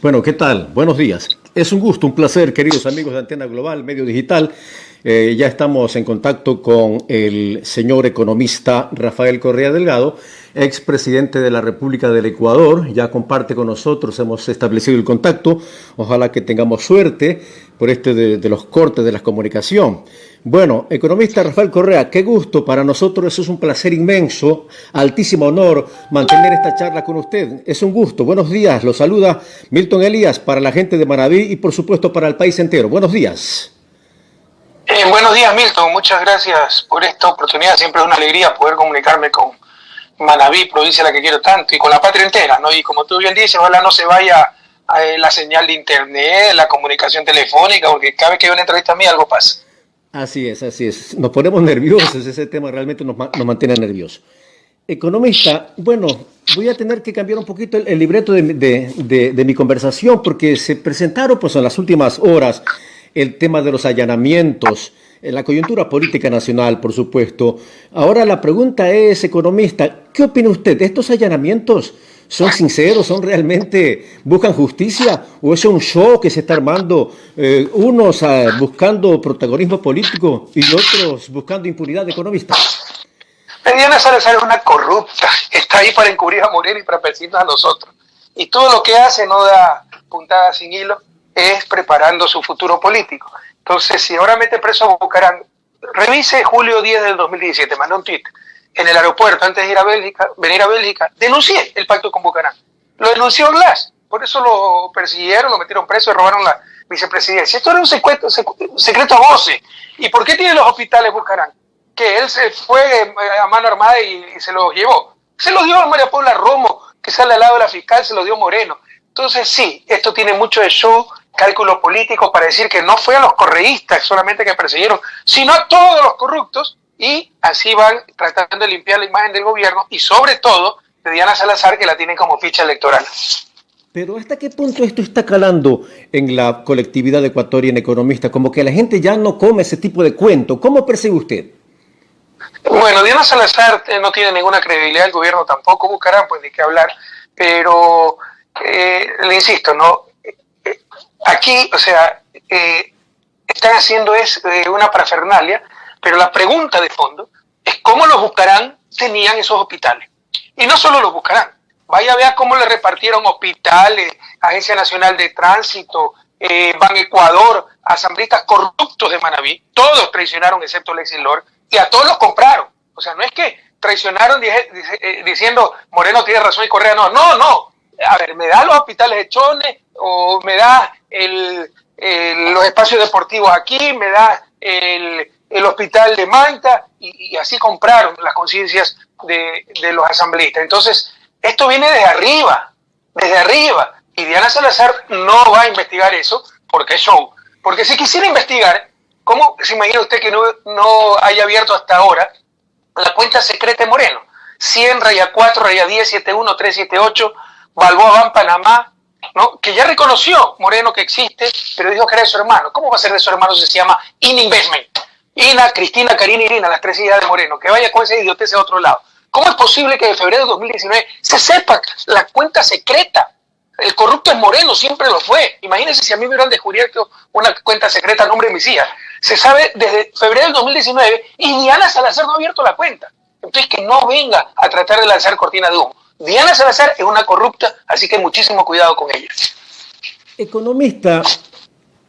Bueno, ¿qué tal? Buenos días. Es un gusto, un placer, queridos amigos de Antena Global, Medio Digital. Ya estamos en contacto con el señor economista Rafael Correa Delgado, expresidente de la República del Ecuador. Ya comparte con nosotros, hemos establecido el contacto. Ojalá que tengamos suerte por de los cortes de la comunicación. Bueno, economista Rafael Correa, qué gusto. Para nosotros eso es un placer inmenso, altísimo honor mantener esta charla con usted. Es un gusto. Buenos días. Lo saluda Milton Elías para la gente de Manabí y por supuesto para el país entero. Buenos días. Buenos días, Milton. Muchas gracias por esta oportunidad. Siempre es una alegría poder comunicarme con Manabí, provincia a la que quiero tanto, y con la patria entera, ¿no? Y como tú bien dices, ojalá no se vaya la señal de internet, la comunicación telefónica, porque cada vez que hay una entrevista a mí algo pasa. Así es, así es. Nos ponemos nerviosos, ese tema realmente nos mantiene nerviosos. Economista, bueno, voy a tener que cambiar un poquito el libreto de mi conversación porque se presentaron pues en las últimas horas el tema de los allanamientos, en la coyuntura política nacional, por supuesto. Ahora la pregunta es, economista, ¿qué opina usted? ¿Estos allanamientos son sinceros? ¿Son realmente, buscan justicia? ¿O es un show que se está armando, unos buscando protagonismo político y otros buscando impunidad, economista? Diana Salazar es una corrupta, está ahí para encubrir a Moreno y para perseguirnos a nosotros. Y todo lo que hace no da puntada sin hilo, es preparando su futuro político. Entonces, si ahora mete preso a Bucaram, revise julio 10 del 2017, mandé un tweet en el aeropuerto antes de venir a Bélgica, denuncié el pacto con Bucaram. Lo denunció Glass, por eso lo persiguieron, lo metieron preso y robaron la vicepresidencia. Esto era un secreto a voces. ¿Y por qué tiene los hospitales Bucaram? Que él se fue a mano armada y se los llevó. Se los dio a María Paula Romo, que sale al lado de la fiscal, se los dio Moreno. Entonces sí, esto tiene mucho de show, cálculo político para decir que no fue a los correístas solamente que persiguieron, sino a todos los corruptos, y así van tratando de limpiar la imagen del gobierno y sobre todo de Diana Salazar, que la tienen como ficha electoral. Pero ¿hasta qué punto esto está calando en la colectividad ecuatoriana, economista? Como que la gente ya no come ese tipo de cuento. ¿Cómo percibe usted? Bueno, Diana Salazar no tiene ninguna credibilidad, el gobierno tampoco, Bucaram, pues ni qué hablar, pero le insisto, ¿no? Aquí, o sea, están haciendo una parafernalia, pero la pregunta de fondo es cómo los Bucaram tenían esos hospitales. Y no solo los Bucaram, vaya a ver cómo le repartieron hospitales, Agencia Nacional de Tránsito, Ban Ecuador, asambleístas corruptos de Manabí, todos traicionaron excepto Lexi Lord, y a todos los compraron. O sea, no es que traicionaron diciendo Moreno tiene razón y Correa no. A ver, me da los hospitales de Chones, o me da los espacios deportivos aquí, me da el hospital de Manta, y así compraron las conciencias de los asambleístas. Entonces, esto viene desde arriba, y Diana Salazar no va a investigar eso porque es show. Porque si quisiera investigar, ¿cómo se imagina usted que no haya abierto hasta ahora la cuenta secreta de Moreno? 100-4-10-71-378, Balboa Ban Panamá, ¿no? Que ya reconoció Moreno que existe, pero dijo que era de su hermano. ¿Cómo va a ser de su hermano si se llama INA Investment? Ina, Cristina, Karina y Irina, las tres hijas de Moreno, que vaya con ese idiotez a otro lado. ¿Cómo es posible que de febrero de 2019 se sepa la cuenta secreta? El corrupto es Moreno, siempre lo fue. Imagínense si a mí me hubieran descubierto una cuenta secreta a nombre de mis hijas. Se sabe desde febrero del 2019 y Diana Salazar no ha abierto la cuenta. Entonces que no venga a tratar de lanzar cortina de humo. Diana Salazar es una corrupta, así que muchísimo cuidado con ella. Economista,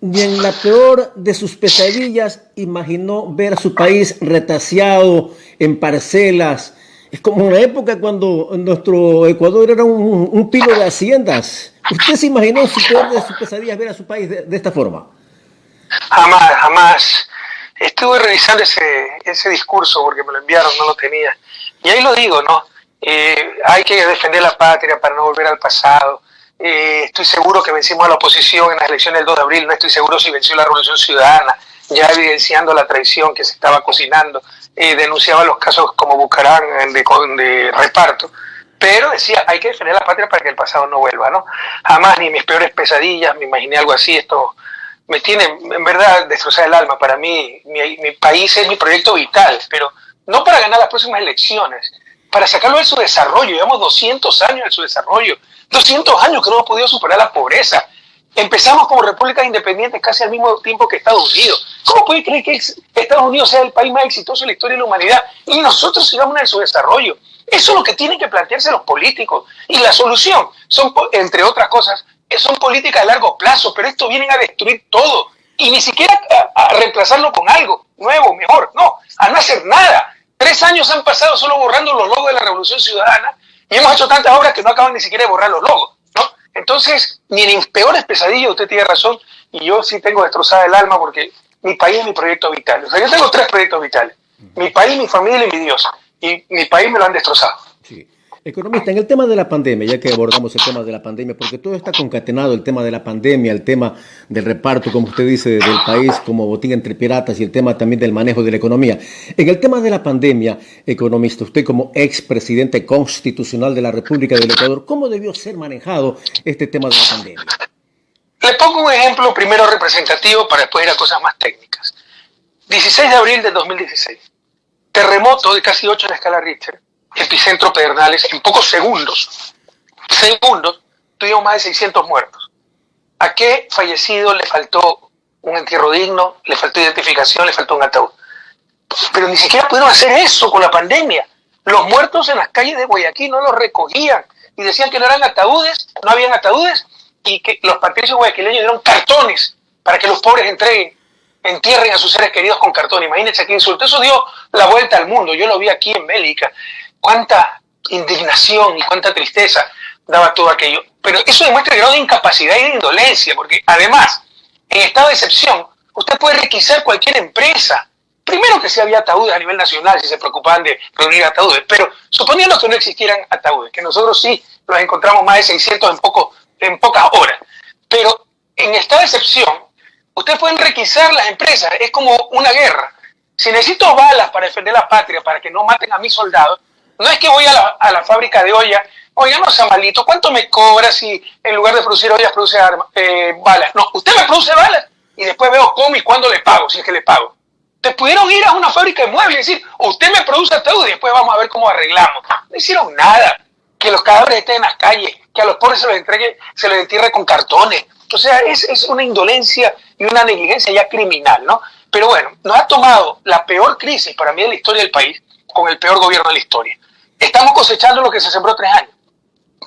y en la peor de sus pesadillas imaginó ver a su país retaseado en parcelas. Es como una época cuando nuestro Ecuador era un pilo de haciendas. ¿Usted se imaginó en su peor de sus pesadillas ver a su país de esta forma? Jamás. Estuve revisando ese discurso porque me lo enviaron, no lo tenía. Y ahí lo digo, ¿no? Hay que defender la patria para no volver al pasado. Estoy seguro que vencimos a la oposición en las elecciones del 2 de abril, no estoy seguro si venció la Revolución Ciudadana, ya evidenciando la traición que se estaba cocinando. Denunciaba los casos como Bucaram de reparto, pero decía, hay que defender la patria para que el pasado no vuelva, ¿no? Jamás, ni mis peores pesadillas me imaginé algo así. Esto me tiene, en verdad, destrozada el alma. Para mí, mi país es mi proyecto vital, pero no para ganar las próximas elecciones, para sacarlo de su desarrollo. Llevamos 200 años de su desarrollo. 200 años que no hemos podido superar la pobreza. Empezamos como repúblicas independientes casi al mismo tiempo que Estados Unidos. ¿Cómo puede creer que Estados Unidos sea el país más exitoso en la historia de la humanidad y nosotros sigamos en su desarrollo? Eso es lo que tienen que plantearse los políticos. Y la solución son, entre otras cosas, son políticas a largo plazo, pero esto vienen a destruir todo. Y ni siquiera a reemplazarlo con algo nuevo, mejor. No, a no hacer nada. 3 años han pasado solo borrando los logos de la Revolución Ciudadana y hemos hecho tantas obras que no acaban ni siquiera de borrar los logos, ¿no? Entonces, ni en peores pesadillas usted tiene razón, y yo sí tengo destrozada el alma porque mi país es mi proyecto vital. O sea, yo tengo 3 proyectos vitales: mi país, mi familia y mi Dios. Y mi país me lo han destrozado. Sí. Economista, en el tema de la pandemia, ya que abordamos el tema de la pandemia, porque todo está concatenado, el tema de la pandemia, el tema del reparto, como usted dice, del país como botín entre piratas y el tema también del manejo de la economía. En el tema de la pandemia, economista, usted como expresidente constitucional de la República del Ecuador, ¿cómo debió ser manejado este tema de la pandemia? Le pongo un ejemplo primero representativo para después ir a cosas más técnicas. 16 de abril del 2016, terremoto de casi 8 en la escala Richter, epicentro Pedernales. En pocos segundos, tuvimos más de 600 muertos. ¿A qué fallecido le faltó un entierro digno, le faltó identificación, le faltó un ataúd? Pero ni siquiera pudieron hacer eso con la pandemia. Los muertos en las calles de Guayaquil no los recogían y decían que no eran ataúdes, no habían ataúdes, y que los patricios guayaquileños dieron cartones para que los pobres entierren a sus seres queridos con cartón. Imagínense qué insulto. Eso dio la vuelta al mundo. Yo lo vi aquí en Bélgica. Cuánta indignación y cuánta tristeza daba todo aquello. Pero eso demuestra el grado de incapacidad y de indolencia, porque además, en estado de excepción, usted puede requisar cualquier empresa. Primero que si había ataúdes a nivel nacional, si se preocupaban de reunir ataúdes, pero suponiendo que no existieran ataúdes, que nosotros sí los encontramos más de 600 en pocas horas. Pero en estado de excepción, ustedes pueden requisar las empresas, es como una guerra. Si necesito balas para defender la patria, para que no maten a mis soldados, no es que voy a la fábrica de ollas, oiga, no sea malito, ¿cuánto me cobra si en lugar de producir ollas produce balas? No, usted me produce balas y después veo cómo y cuándo le pago, si es que le pago. Ustedes pudieron ir a una fábrica de muebles y decir, usted me produce ataúd y después vamos a ver cómo arreglamos. No hicieron nada. Que los cadáveres estén en las calles, que a los pobres se les entierre con cartones. O sea, es una indolencia y una negligencia ya criminal, ¿no? Pero bueno, nos ha tomado la peor crisis para mí de la historia del país con el peor gobierno de la historia. Estamos cosechando lo que se sembró 3 años.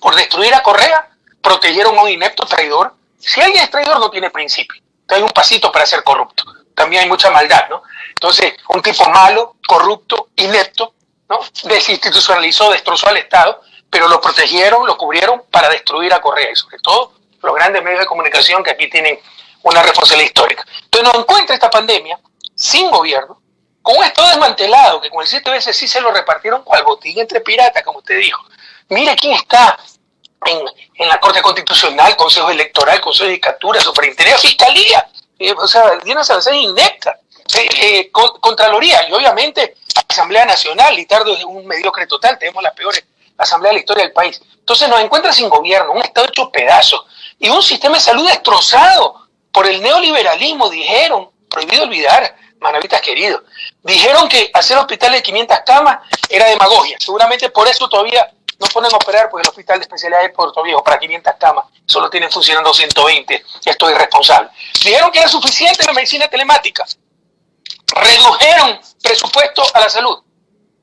Por destruir a Correa, protegieron a un inepto traidor. Si alguien es traidor, no tiene principio. Entonces hay un pasito para ser corrupto. También hay mucha maldad, ¿no? Entonces, un tipo malo, corrupto, inepto, ¿no? Desinstitucionalizó, destrozó al Estado, pero lo protegieron, lo cubrieron para destruir a Correa, y sobre todo los grandes medios de comunicación que aquí tienen una responsabilidad histórica. Entonces nos encuentra esta pandemia sin gobierno, con un Estado desmantelado, que con el 7 veces sí se lo repartieron cual botín entre piratas, como usted dijo. Mire quién está en la Corte Constitucional, Consejo Electoral, Consejo de Judicatura, Superintendencia, Fiscalía. O sea, Diana Salazar es inepta. Contraloría y obviamente Asamblea Nacional, y tardo es un mediocre total, tenemos la peor asamblea de la historia del país. Entonces nos encuentra sin gobierno, un Estado hecho pedazos y un sistema de salud destrozado por el neoliberalismo. Dijeron, prohibido olvidar, manavitas queridos, dijeron que hacer hospitales de 500 camas era demagogia. Seguramente por eso todavía no ponen a operar, porque el hospital de especialidades de Puerto Viejo para 500 camas solo tienen funcionando 120. Esto es irresponsable. Dijeron que era suficiente la medicina telemática. Redujeron presupuesto a la salud.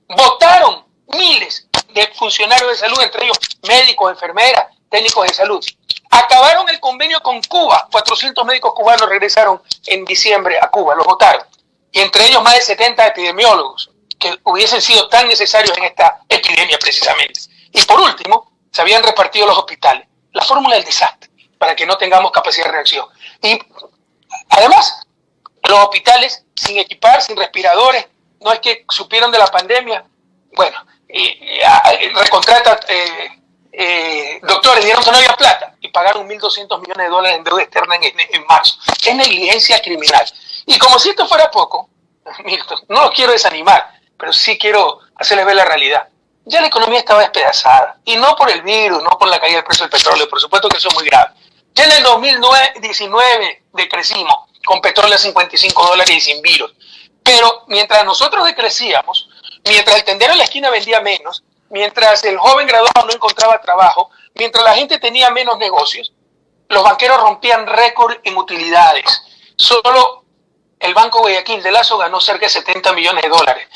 Votaron miles de funcionarios de salud, entre ellos médicos, enfermeras, técnicos de salud. Acabaron el convenio con Cuba. 400 médicos cubanos regresaron en diciembre a Cuba, los votaron. Y entre ellos más de 70 epidemiólogos que hubiesen sido tan necesarios en esta epidemia precisamente. Y por último, se habían repartido los hospitales. La fórmula del desastre, para que no tengamos capacidad de reacción. Y además, los hospitales sin equipar, sin respiradores, no es que supieron de la pandemia. Bueno, recontrata doctores, dijeron que no había plata y pagaron $1.200 millones en deuda externa en marzo. Es negligencia criminal. Y como si esto fuera poco, no los quiero desanimar, pero sí quiero hacerles ver la realidad. Ya la economía estaba despedazada, y no por el virus, no por la caída del precio del petróleo, por supuesto que eso es muy grave. Ya en el 2019 decrecimos con petróleo a $55 y sin virus. Pero mientras nosotros decrecíamos, mientras el tendero en la esquina vendía menos, mientras el joven graduado no encontraba trabajo, mientras la gente tenía menos negocios, los banqueros rompían récord en utilidades. Solo el Banco Guayaquil de Lazo ganó cerca de 70 millones de dólares.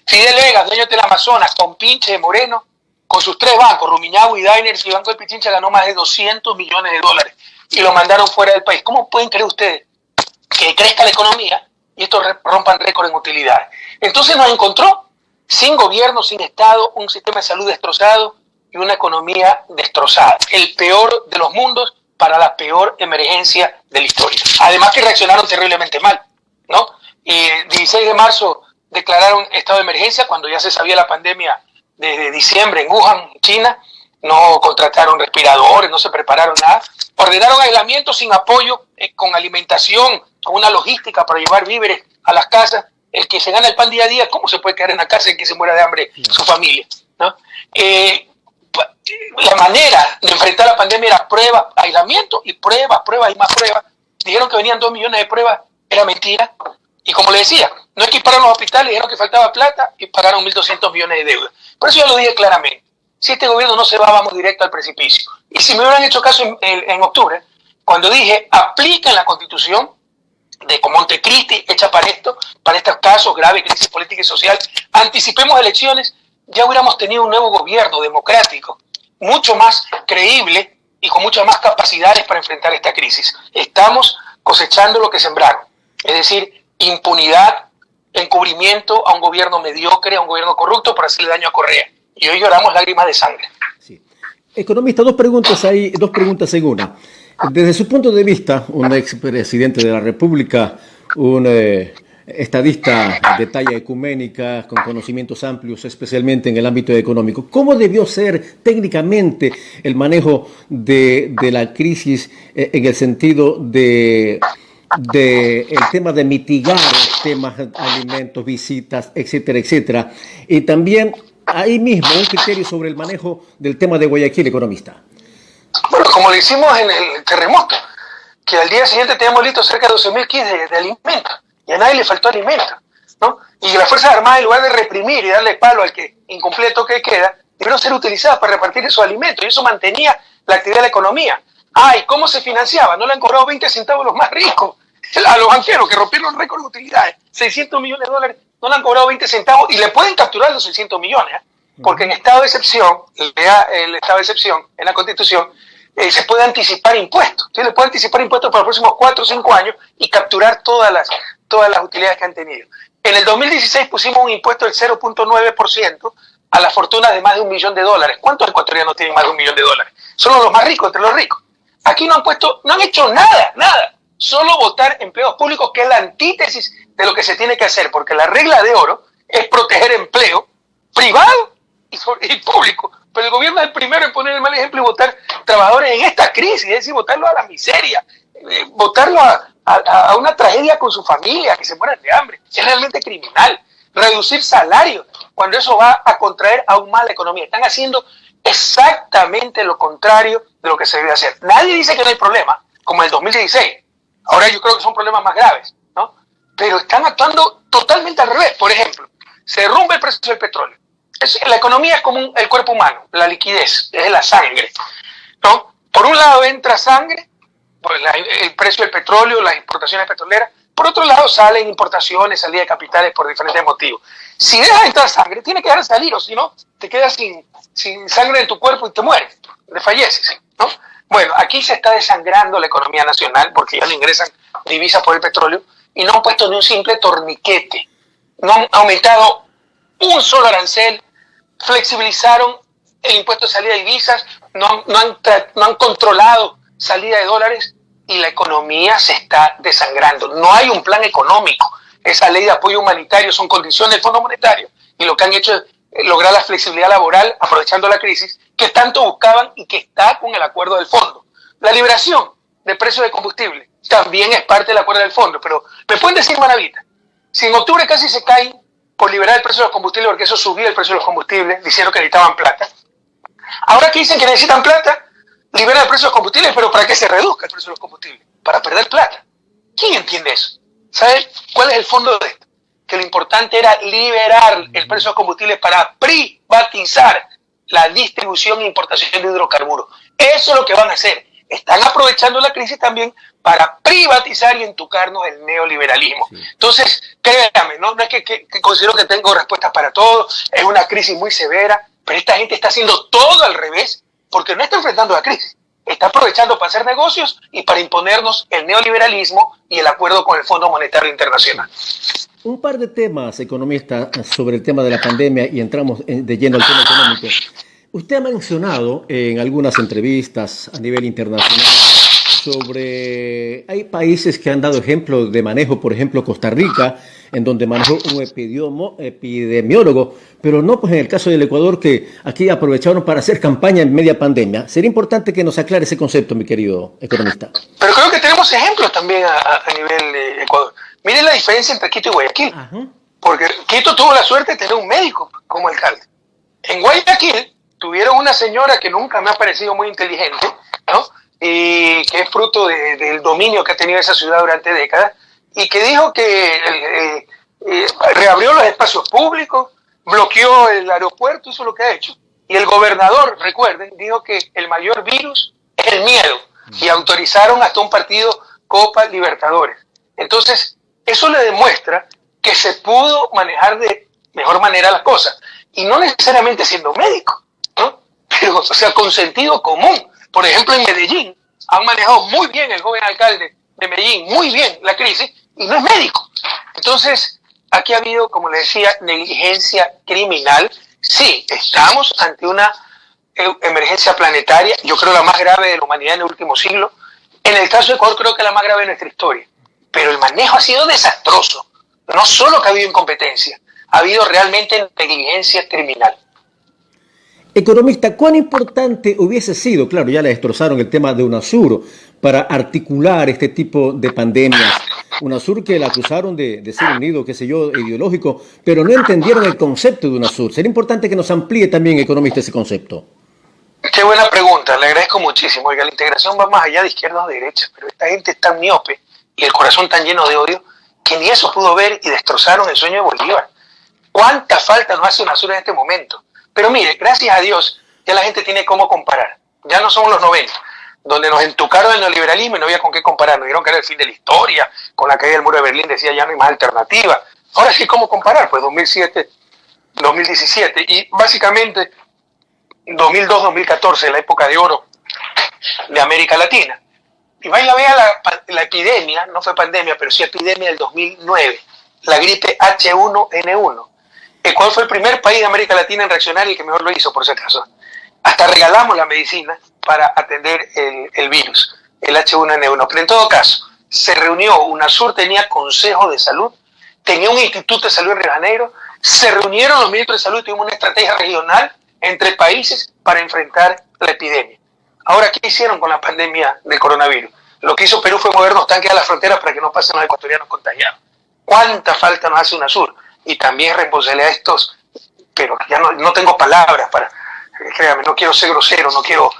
Fidel Vegas, dueño del Amazonas, con Pinche de Moreno, con sus 3 bancos, Rumiñahui, Diners y Banco de Pichincha, ganó más de 200 millones de dólares y lo mandaron fuera del país. ¿Cómo pueden creer ustedes que crezca la economía y estos rompan récord en utilidades? Entonces nos encontró sin gobierno, sin Estado, un sistema de salud destrozado y una economía destrozada. El peor de los mundos para la peor emergencia de la historia. Además que reaccionaron terriblemente mal, ¿no? Y el 16 de marzo declararon estado de emergencia cuando ya se sabía la pandemia desde diciembre en Wuhan, China. No contrataron respiradores, no se prepararon nada. Ordenaron aislamiento sin apoyo, con alimentación, con una logística para llevar víveres a las casas. El que se gana el pan día a día, ¿cómo se puede quedar en la casa y que se muera de hambre su familia, ¿no? La manera de enfrentar la pandemia era pruebas, aislamiento y pruebas y más pruebas. Dijeron que venían 2 millones de pruebas, era mentira. Y como le decía, no equiparon los hospitales, dijeron que faltaba plata y pagaron 1.200 millones de deuda. Por eso yo lo dije claramente. Si este gobierno no se va, vamos directo al precipicio. Y si me hubieran hecho caso en octubre, cuando dije, apliquen la Constitución de Montecristi hecha para estos casos graves, crisis política y social, anticipemos elecciones, ya hubiéramos tenido un nuevo gobierno democrático, mucho más creíble y con muchas más capacidades para enfrentar esta crisis. Estamos cosechando lo que sembraron, es decir, impunidad, encubrimiento a un gobierno mediocre, a un gobierno corrupto por hacerle daño a Correa. Y hoy lloramos lágrimas de sangre. Sí. Economista, dos preguntas en una. Desde su punto de vista, un expresidente de la República, un estadista de talla ecuménica, con conocimientos amplios, especialmente en el ámbito económico, ¿cómo debió ser técnicamente el manejo de la crisis en el sentido de el tema de mitigar temas, alimentos, visitas, etcétera, etcétera? Y también ahí mismo un criterio sobre el manejo del tema de Guayaquil, economista. Bueno, como lo hicimos en el terremoto, que al día siguiente teníamos listos cerca de 12.000 kits de alimentos, y a nadie le faltó alimento, ¿no? Y las Fuerzas Armadas, en lugar de reprimir y darle palo al que incumple el toque de queda, debieron ser utilizadas para repartir esos alimentos, y eso mantenía la actividad de la economía. ¿Y cómo se financiaba? No le han cobrado 20 centavos los más ricos, a los banqueros que rompieron el récord de utilidades, 600 millones de dólares, no le han cobrado 20 centavos, y le pueden capturar los 600 millones, porque en estado de excepción, lea el estado de excepción en la Constitución, se puede anticipar impuestos. ¿Sí? Le puede anticipar impuestos para los próximos 4 o 5 años y capturar todas las utilidades que han tenido. En el 2016 pusimos un impuesto del 0.9% a las fortunas de más de $1 millón. ¿Cuántos ecuatorianos tienen más de $1 millón? Son los más ricos entre los ricos. Aquí no han hecho nada. Solo votar empleos públicos, que es la antítesis de lo que se tiene que hacer, porque la regla de oro es proteger empleo privado y público. Pero el gobierno es el primero en poner el mal ejemplo y votar trabajadores en esta crisis, es decir, votarlo a la miseria, votarlo a una tragedia con su familia, que se mueran de hambre. Es realmente criminal. Reducir salarios, cuando eso va a contraer aún más la economía. Están haciendo exactamente lo contrario de lo que se debe hacer. Nadie dice que no hay problema, como en el 2016. Ahora yo creo que son problemas más graves, ¿no? Pero están actuando totalmente al revés. Por ejemplo, se derrumba el precio del petróleo. La economía es como el cuerpo humano, la liquidez, es la sangre, ¿no? Por un lado entra sangre, pues el precio del petróleo, las importaciones petroleras. Por otro lado salen importaciones, salida de capitales por diferentes motivos. Si dejas entrar sangre, tiene que dejar salir, o si no, te quedas sin sangre en tu cuerpo y te mueres, te falleces, ¿no? Bueno, aquí se está desangrando la economía nacional porque ya no ingresan divisas por el petróleo y no han puesto ni un simple torniquete. No han aumentado un solo arancel, flexibilizaron el impuesto de salida de divisas, no han controlado salida de dólares y la economía se está desangrando. No hay un plan económico. Esa ley de apoyo humanitario son condiciones del Fondo Monetario y lo que han hecho es lograr la flexibilidad laboral aprovechando la crisis que tanto buscaban y que está con el acuerdo del fondo. La liberación de precios de combustible también es parte del acuerdo del fondo, pero me pueden decir, Manavita, si en octubre casi se caen por liberar el precio de los combustibles, porque eso subía el precio de los combustibles, diciendo que necesitaban plata. Ahora que dicen que necesitan plata, liberan el precio de los combustibles, pero ¿para qué se reduzca el precio de los combustibles? Para perder plata. ¿Quién entiende eso? ¿Sabe cuál es el fondo de esto? Que lo importante era liberar el precio de los combustibles para privatizar la distribución e importación de hidrocarburos. Eso es lo que van a hacer. Están aprovechando la crisis también para privatizar y entucarnos el neoliberalismo. Sí. Entonces, créame, no es que considero que tengo respuestas para todo, es una crisis muy severa, pero esta gente está haciendo todo al revés, porque no está enfrentando la crisis, está aprovechando para hacer negocios y para imponernos el neoliberalismo y el acuerdo con el Fondo Monetario Internacional. Un par de temas, economista, sobre el tema de la pandemia y entramos de lleno al tema económico. Usted ha mencionado en algunas entrevistas a nivel internacional sobre... Hay países que han dado ejemplo de manejo, por ejemplo Costa Rica, en donde manejó un epidemiólogo, pero no pues en el caso del Ecuador, que aquí aprovecharon para hacer campaña en media pandemia. Sería importante que nos aclare ese concepto, mi querido economista. Pero creo que tenemos ejemplos también a nivel de Ecuador. Miren la diferencia entre Quito y Guayaquil. Ajá. Porque Quito tuvo la suerte de tener un médico como alcalde. En Guayaquil tuvieron una señora que nunca me ha parecido muy inteligente, ¿no? Y que es fruto del dominio que ha tenido esa ciudad durante décadas, y que dijo que reabrió los espacios públicos, bloqueó el aeropuerto, hizo lo que ha hecho. Y el gobernador, recuerden, dijo que el mayor virus es el miedo, y autorizaron hasta un partido Copa Libertadores. Entonces, eso le demuestra que se pudo manejar de mejor manera las cosas, y no necesariamente siendo médico, ¿no? Pero, o sea, con sentido común. Por ejemplo, en Medellín han manejado muy bien el joven alcalde de Medellín, muy bien la crisis, y no es médico. Entonces, aquí ha habido, como le decía, negligencia criminal. Sí, estamos ante una emergencia planetaria, yo creo la más grave de la humanidad en el último siglo. En el caso de Ecuador creo que la más grave de nuestra historia. Pero el manejo ha sido desastroso. No solo que ha habido incompetencia, ha habido realmente negligencia criminal. Economista, ¿cuán importante hubiese sido, claro, ya le destrozaron el tema de UNASUR, para articular este tipo de pandemias? UNASUR que la acusaron de ser unido, qué sé yo, ideológico, pero no entendieron el concepto de UNASUR. Sería importante que nos amplíe también, economista, ese concepto. Qué buena pregunta, le agradezco muchísimo. Oiga, la integración va más allá de izquierda o de derecha, pero esta gente es tan miope y el corazón tan lleno de odio que ni eso pudo ver y destrozaron el sueño de Bolívar. ¿Cuánta falta nos hace UNASUR en este momento? Pero mire, gracias a Dios, ya la gente tiene cómo comparar. Ya no somos los 90, donde nos entucaron el neoliberalismo y no había con qué comparar. Nos dijeron que era el fin de la historia, con la caída del muro de Berlín decía ya no hay más alternativa. Ahora sí, ¿cómo comparar? Pues 2007, 2017 y básicamente 2002-2014, la época de oro de América Latina. Y vaya a ver la epidemia, no fue pandemia, pero sí epidemia del 2009, la gripe H1N1. Ecuador fue el primer país de América Latina en reaccionar y el que mejor lo hizo, por si acaso. Hasta regalamos la medicina para atender el virus, el H1N1. Pero en todo caso, se reunió, UNASUR tenía consejo de salud, tenía un instituto de salud en Río de Janeiro, se reunieron los ministros de salud y tuvimos una estrategia regional entre países para enfrentar la epidemia. Ahora, ¿qué hicieron con la pandemia del coronavirus? Lo que hizo Perú fue movernos tanques a la frontera para que no pasen los ecuatorianos contagiados. ¿Cuánta falta nos hace UNASUR? Y también responsabilidad de estos, pero ya no tengo palabras para, créame, no quiero ser grosero, no quiero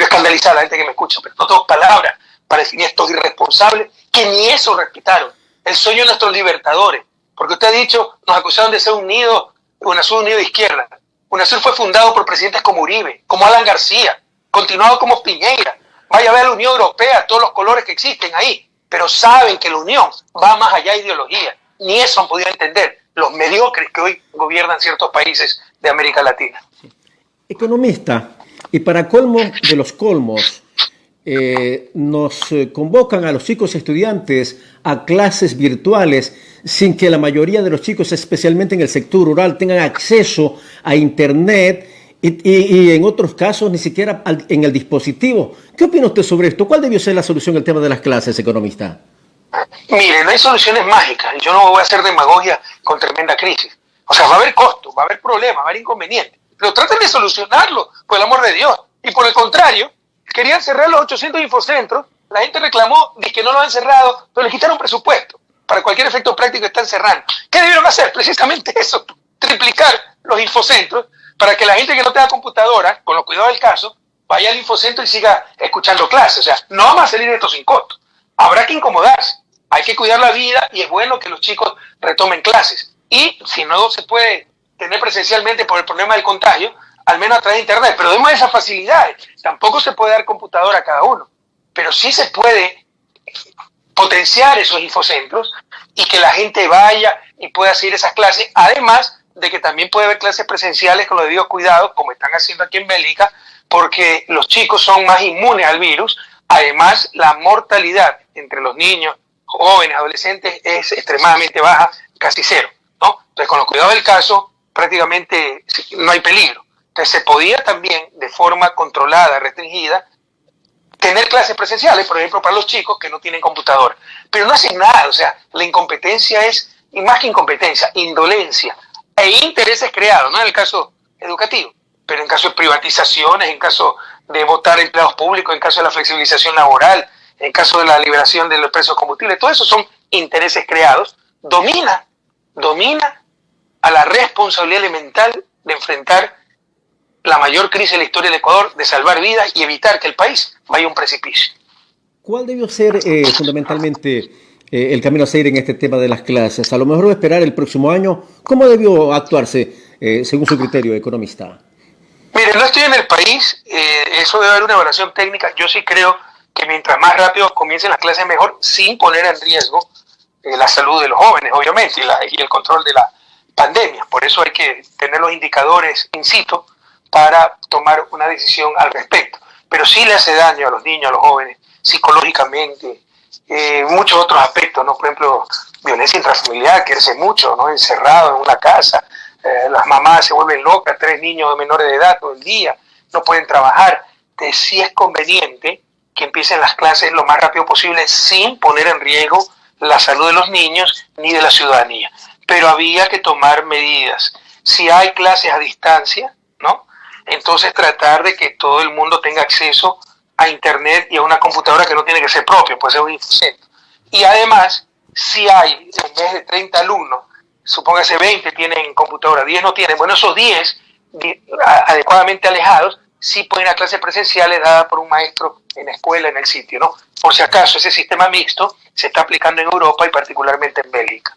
escandalizar a la gente que me escucha, pero no tengo palabras para definir a estos irresponsables que ni eso respetaron, el sueño de nuestros libertadores, porque usted ha dicho, nos acusaron de ser UNASUR unido de izquierda. UNASUR fue fundado por presidentes como Uribe, como Alan García, continuado como Piñera. Vaya a ver la Unión Europea, todos los colores que existen ahí, pero saben que la Unión va más allá de ideología. Ni eso han podido entender los mediocres que hoy gobiernan ciertos países de América Latina. Economista, y para colmo de los colmos, nos convocan a los chicos estudiantes a clases virtuales sin que la mayoría de los chicos, especialmente en el sector rural, tengan acceso a Internet y en otros casos ni siquiera en el dispositivo. ¿Qué opina usted sobre esto? ¿Cuál debió ser la solución al tema de las clases, economista? Mire, no hay soluciones mágicas. Yo no voy a hacer demagogia con tremenda crisis. O sea, va a haber costos, va a haber problemas, va a haber inconvenientes. Pero traten de solucionarlo, por el amor de Dios. Y por el contrario, querían cerrar los 800 infocentros. La gente reclamó de que no lo han cerrado, pero le quitaron presupuesto. Para cualquier efecto práctico están cerrando. ¿Qué debieron hacer? Precisamente eso, triplicar los infocentros para que la gente que no tenga computadora, con los cuidados del caso, vaya al infocentro y siga escuchando clases. O sea, no vamos a salir de esto sin costo. Habrá que incomodarse, hay que cuidar la vida y es bueno que los chicos retomen clases. Y si no se puede tener presencialmente por el problema del contagio, al menos a través de internet, pero demos esas facilidades. Tampoco se puede dar computadora a cada uno, pero sí se puede potenciar esos infocentros y que la gente vaya y pueda seguir esas clases, además de que también puede haber clases presenciales con los debidos cuidados, como están haciendo aquí en Bélgica, porque los chicos son más inmunes al virus. Además, la mortalidad entre los niños, jóvenes, adolescentes es extremadamente baja, casi cero, ¿no? Entonces, con los cuidados del caso, prácticamente no hay peligro. Entonces, se podía también, de forma controlada, restringida, tener clases presenciales, por ejemplo, para los chicos que no tienen computadora. Pero no hacen nada, o sea, la incompetencia es, y más que incompetencia, indolencia e intereses creados, no en el caso educativo, pero en caso de privatizaciones, en caso de votar empleados públicos, en caso de la flexibilización laboral, en caso de la liberación de los precios de combustible, todo eso son intereses creados. Domina a la responsabilidad elemental de enfrentar la mayor crisis de la historia del Ecuador, de salvar vidas y evitar que el país vaya a un precipicio. ¿Cuál debió ser fundamentalmente el camino a seguir en este tema de las clases? A lo mejor esperar el próximo año. ¿Cómo debió actuarse según su criterio, economista? Mire, no estoy en el país, eso debe haber una evaluación técnica. Yo sí creo que mientras más rápido comiencen las clases mejor, sin poner en riesgo la salud de los jóvenes, obviamente, y el control de la pandemia. Por eso hay que tener los indicadores in situ para tomar una decisión al respecto. Pero sí le hace daño a los niños, a los jóvenes, psicológicamente, muchos otros aspectos, ¿no? Por ejemplo, violencia intrafamiliar, quedarse mucho, ¿no? Encerrado en una casa, las mamás se vuelven locas, 3 niños menores de edad todo el día, no pueden trabajar. Entonces sí es conveniente que empiecen las clases lo más rápido posible sin poner en riesgo la salud de los niños ni de la ciudadanía. Pero había que tomar medidas. Si hay clases a distancia, ¿no? Entonces tratar de que todo el mundo tenga acceso a internet y a una computadora que no tiene que ser propia, puede ser un infocentro. Y además, si hay, en vez de 30 alumnos, supóngase 20 tienen computadora, 10 no tienen, bueno, esos 10 adecuadamente alejados, sí pueden ir a clases presenciales dadas por un maestro en la escuela, en el sitio, ¿no? Por si acaso, ese sistema mixto se está aplicando en Europa y particularmente en Bélgica.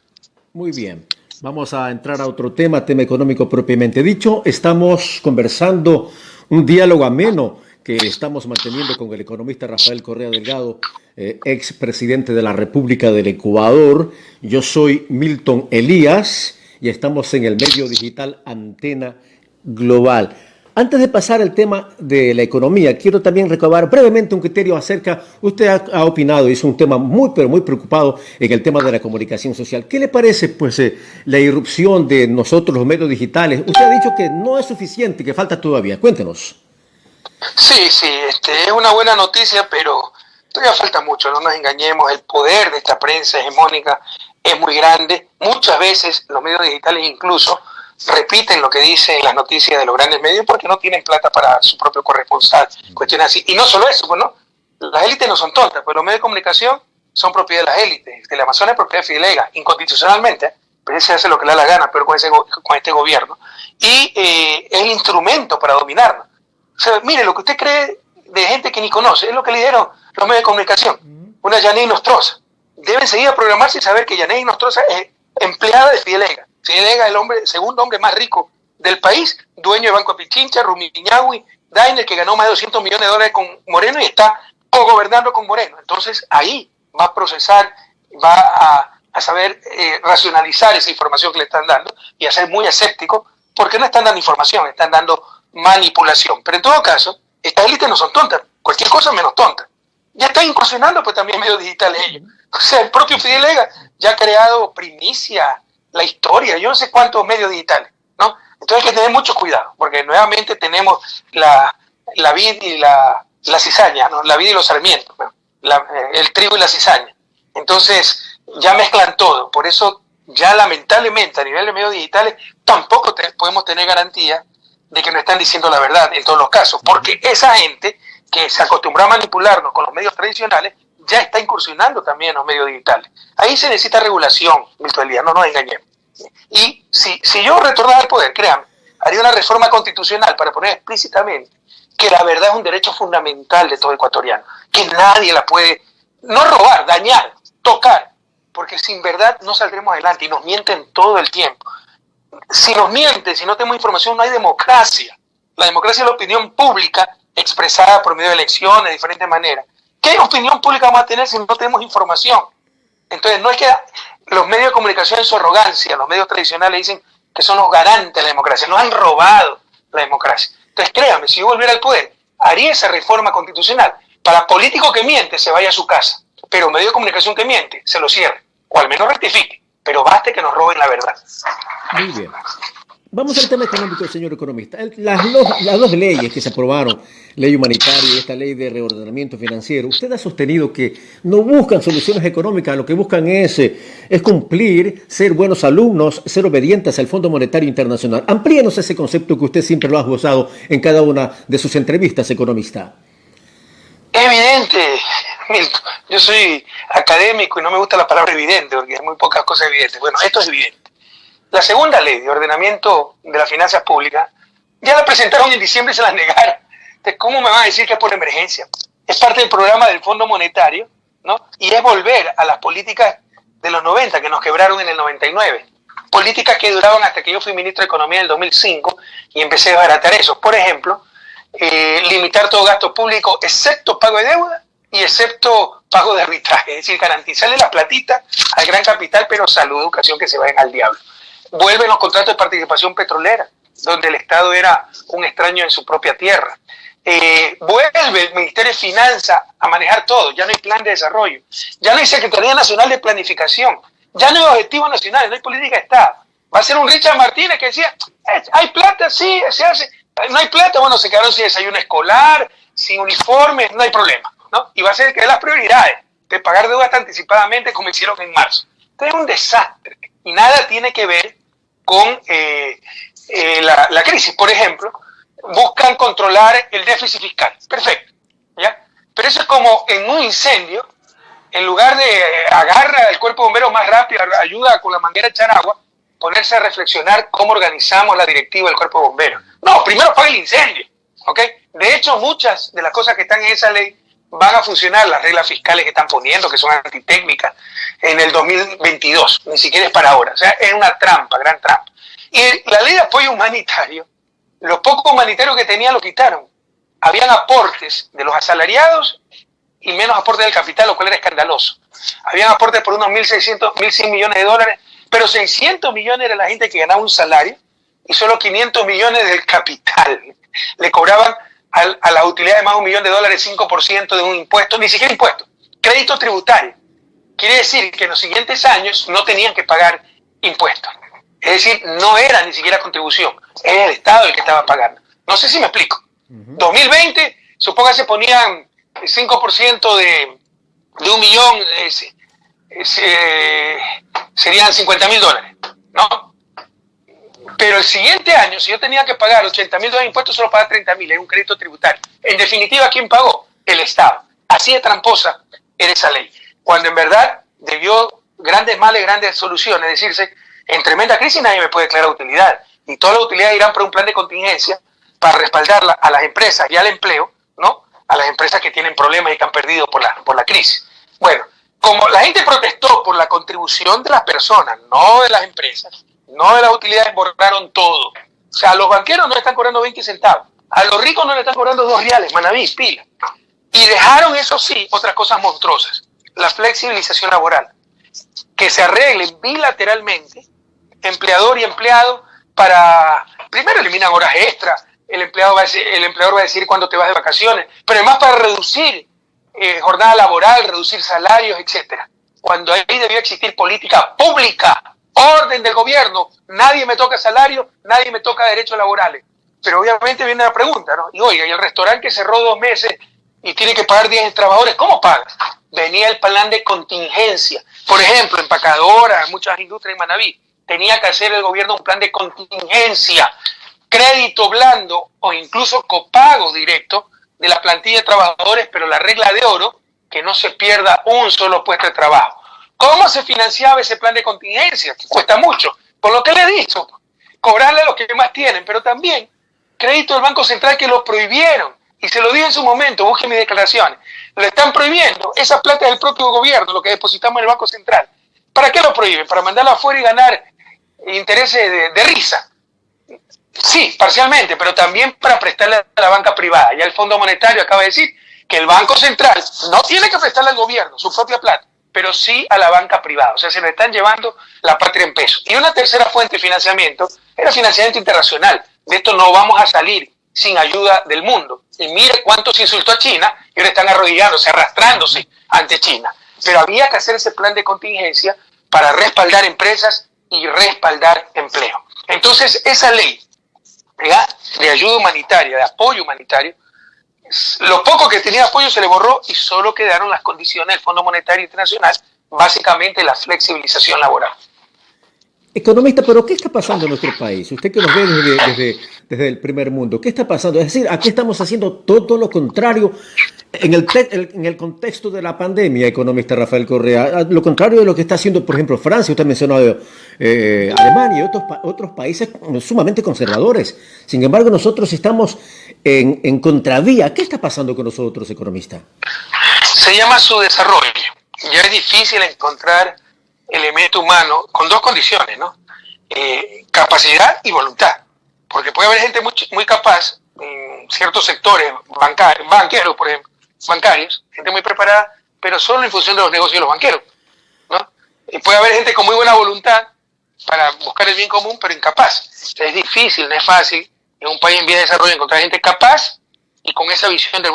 Muy bien. Vamos a entrar a otro tema económico propiamente dicho. Estamos conversando un diálogo ameno que estamos manteniendo con el economista Rafael Correa Delgado, ex presidente de la República del Ecuador. Yo soy Milton Elías y estamos en el medio digital Antena Global. Antes de pasar al tema de la economía, quiero también recabar brevemente un criterio acerca, usted ha opinado, y es un tema muy, pero muy preocupado en el tema de la comunicación social. ¿Qué le parece, pues, la irrupción de nosotros, los medios digitales? Usted ha dicho que no es suficiente, que falta todavía. Cuéntenos. Sí, es una buena noticia, pero todavía falta mucho, no nos engañemos, el poder de esta prensa hegemónica es muy grande. Muchas veces los medios digitales incluso repiten lo que dicen las noticias de los grandes medios porque no tienen plata para su propio corresponsal, cuestiones así. Y no solo eso, pues no, las élites no son tontas, pues los medios de comunicación son propiedad de las élites. Teleamazonas es propiedad de Fidelega, inconstitucionalmente, pero se hace lo que le da la gana, pero con este gobierno. Y es el instrumento para dominarnos. O sea, mire, lo que usted cree de gente que ni conoce es lo que le dieron los medios de comunicación. Una Yaney Nostroza. Deben seguir a programarse y saber que Yaney Nostroza es empleada de Fidelega. Fidelega es el segundo hombre más rico del país, dueño de Banco de Pichincha, Rumiñahui, Dainer, que ganó más de $200 millones con Moreno y está gobernando con Moreno. Entonces ahí va a procesar, va a saber racionalizar esa información que le están dando y a ser muy escéptico, porque no están dando información, están dando manipulación. Pero en todo caso, estas élites no son tontas, cualquier cosa menos tonta. Ya están incursionando pues también medios digitales ellos. O sea, el propio Fidelega ya ha creado primicia, la historia, yo no sé cuántos medios digitales, ¿no? Entonces hay que tener mucho cuidado, porque nuevamente tenemos la vid y la cizaña, ¿no? La vid y los sarmientos, ¿no? El trigo y la cizaña. Entonces ya mezclan todo, por eso ya lamentablemente a nivel de medios digitales tampoco podemos tener garantía de que nos están diciendo la verdad en todos los casos, porque esa gente que se acostumbró a manipularnos con los medios tradicionales ya está incursionando también en los medios digitales. Ahí se necesita regulación, Milton Elías, no nos engañemos. Y si yo retornara al poder, créanme, haría una reforma constitucional para poner explícitamente que la verdad es un derecho fundamental de todo ecuatoriano, que nadie la puede, no robar, dañar, tocar, porque sin verdad no saldremos adelante y nos mienten todo el tiempo. si nos mienten, si no tenemos información, no hay democracia. La democracia es la opinión pública expresada por medio de elecciones de diferentes maneras. ¿Qué opinión pública vamos a tener si no tenemos información? Entonces, no es que los medios de comunicación en su arrogancia, los medios tradicionales dicen que son los garantes de la democracia, nos han robado la democracia. Entonces, créame, si yo volviera al poder, haría esa reforma constitucional. Para político que miente, se vaya a su casa, pero medio de comunicación que miente, se lo cierre, o al menos rectifique, pero baste que nos roben la verdad. Muy bien. Vamos al tema económico, señor economista. Las dos leyes que se aprobaron, ley humanitaria y esta ley de reordenamiento financiero, usted ha sostenido que no buscan soluciones económicas, lo que buscan es cumplir, ser buenos alumnos, ser obedientes al Fondo Monetario Internacional. Amplíenos ese concepto que usted siempre lo ha esbozado en cada una de sus entrevistas, economista. Es evidente, Milton. Yo soy académico y no me gusta la palabra evidente, porque hay muy pocas cosas evidentes. Bueno, esto es evidente. La segunda ley de ordenamiento de las finanzas públicas ya la presentaron en diciembre y se la negaron. Entonces, ¿cómo me van a decir que es por emergencia? Es parte del programa del Fondo Monetario, ¿no? Y es volver a las políticas de los 90 que nos quebraron en el 99. Políticas que duraron hasta que yo fui ministro de Economía en el 2005 y empecé a desbaratar eso. Por ejemplo, limitar todo gasto público excepto pago de deuda y excepto pago de arbitraje. Es decir, garantizarle la platita al gran capital, pero salud, educación, que se vayan al diablo. Vuelven los contratos de participación petrolera, donde el Estado era un extraño en su propia tierra. Vuelve el Ministerio de Finanzas a manejar todo. Ya no hay plan de desarrollo. Ya no hay Secretaría Nacional de Planificación. Ya no hay objetivos nacionales, no hay política de Estado. Va a ser un Richard Martínez que decía, hay plata, sí, se hace. No hay plata, bueno, se quedaron sin desayuno escolar, sin uniforme, no hay problema, ¿no? Y va a ser que de las prioridades de pagar deudas anticipadamente como hicieron en marzo. Entonces es un desastre y nada tiene que ver con la crisis. Por ejemplo, buscan controlar el déficit fiscal. Perfecto, ¿ya? Pero eso es como en un incendio, en lugar de agarra el cuerpo de bomberos más rápido, ayuda con la manguera a echar agua, ponerse a reflexionar cómo organizamos la directiva del cuerpo de bomberos. No, primero apaga el incendio, ¿ok? De hecho, muchas de las cosas que están en esa ley van a funcionar, las reglas fiscales que están poniendo, que son antitécnicas, en el 2022, ni siquiera es para ahora. O sea, es una trampa, gran trampa. Y la ley de apoyo humanitario, los pocos humanitarios que tenía lo quitaron. Habían aportes de los asalariados y menos aportes del capital, lo cual era escandaloso. Habían aportes por unos 1.600, 1.100 millones de dólares, pero 600 millones era la gente que ganaba un salario y solo 500 millones del capital. Le cobraban a las utilidades de más de $1 millón, 5% de un impuesto, ni siquiera impuesto, crédito tributario. Quiere decir que en los siguientes años no tenían que pagar impuestos. Es decir, no era ni siquiera contribución, era el Estado el que estaba pagando. No sé si me explico. 2020, suponga se ponían 5% de $1 millón, serían $50.000, ¿no? Pero el siguiente año, si yo tenía que pagar $80.000 de impuestos, solo pagaba $30.000, era un crédito tributario. En definitiva, ¿quién pagó? El Estado. Así de tramposa era esa ley. Cuando en verdad debió grandes males, grandes soluciones, decirse, en tremenda crisis nadie me puede declarar utilidad. Y todas las utilidades irán por un plan de contingencia para respaldar a las empresas y al empleo, ¿no? A las empresas que tienen problemas y que han perdido por la crisis. Bueno, como la gente protestó por la contribución de las personas, no de las empresas, no de las utilidades, borraron todo. O sea, a los banqueros no le están cobrando 20 centavos, a los ricos no le están cobrando 2 reales, Manaví, pila. Y dejaron, eso sí, otras cosas monstruosas. La flexibilización laboral. Que se arreglen bilateralmente, empleador y empleado, para, primero eliminan horas extras, el empleador va a decir cuándo te vas de vacaciones, pero además para reducir jornada laboral, reducir salarios, etcétera. Cuando ahí debió existir política pública, orden del gobierno, nadie me toca salario, nadie me toca derechos laborales. Pero obviamente viene la pregunta, ¿no? Y oiga, y el restaurante que cerró 2 meses y tiene que pagar 10 trabajadores, ¿cómo pagas? Venía el plan de contingencia. Por ejemplo, empacadoras, muchas industrias en Manaví, tenía que hacer el gobierno un plan de contingencia, crédito blando o incluso copago directo de la plantilla de trabajadores, pero la regla de oro, que no se pierda un solo puesto de trabajo. ¿Cómo se financiaba ese plan de contingencia? Que cuesta mucho. Por lo que le he dicho, cobrarle a los que más tienen, pero también crédito del Banco Central que lo prohibieron. Y se lo dije en su momento, busquen mis declaraciones. Lo están prohibiendo. Esa plata es del propio gobierno, lo que depositamos en el Banco Central. ¿Para qué lo prohíben? ¿Para mandarlo afuera y ganar intereses de risa. Sí, parcialmente, pero también para prestarle a la banca privada. Ya el Fondo Monetario acaba de decir que el Banco Central no tiene que prestarle al gobierno su propia plata, pero sí a la banca privada. O sea, se le están llevando la patria en pesos. Y una tercera fuente de financiamiento era financiamiento internacional. De esto no vamos a salir sin ayuda del mundo. Y mire cuánto se insultó a China y ahora están arrodillándose, arrastrándose ante China. Pero había que hacer ese plan de contingencia para respaldar empresas y respaldar empleo. Entonces, esa ley, ¿verdad?, de ayuda humanitaria, de apoyo humanitario, lo poco que tenía apoyo se le borró y solo quedaron las condiciones del Fondo Monetario Internacional, básicamente la flexibilización laboral. Economista, pero ¿qué está pasando en nuestro país? Usted que nos ve desde el primer mundo, ¿qué está pasando? Es decir, aquí estamos haciendo todo lo contrario en el contexto de la pandemia, economista Rafael Correa, lo contrario de lo que está haciendo, por ejemplo, Francia. Usted ha mencionado Alemania y otros países sumamente conservadores. Sin embargo, nosotros estamos en contravía. ¿Qué está pasando con nosotros, economista? Se llama subdesarrollo. Ya es difícil encontrar elemento humano con dos condiciones, ¿no? Capacidad y voluntad. Porque puede haber gente muy capaz en ciertos sectores banqueros, por ejemplo, bancarios, gente muy preparada, pero solo en función de los negocios de los banqueros, ¿no? Y puede haber gente con muy buena voluntad para buscar el bien común, pero incapaz. Es difícil, no es fácil en un país en vía de desarrollo encontrar gente capaz y con esa visión del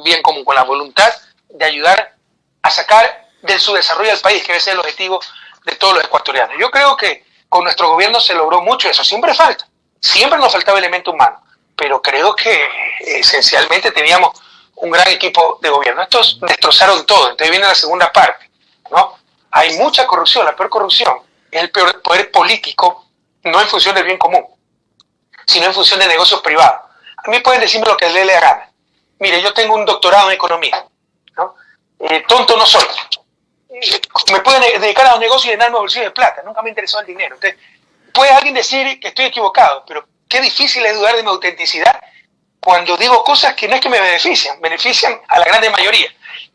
bien común, con la voluntad de ayudar a sacar de su desarrollo al país, que ese es el objetivo de todos los ecuatorianos. Yo creo que con nuestro gobierno se logró mucho eso. Siempre nos faltaba elemento humano, pero creo que esencialmente teníamos un gran equipo de gobierno. Estos destrozaron todo. Entonces viene la segunda parte, ¿no? Hay mucha corrupción. La peor corrupción es el peor poder político, no en función del bien común, sino en función de negocios privados. A mí pueden decirme lo que les dé la gana. Mire, yo tengo un doctorado en economía, ¿no? Tonto no soy. Me pueden dedicar a los negocios y llenarme bolsillos de plata. Nunca me interesó el dinero. Entonces, puede alguien decir que estoy equivocado, pero qué difícil es dudar de mi autenticidad cuando digo cosas que no es que me benefician a la grande mayoría.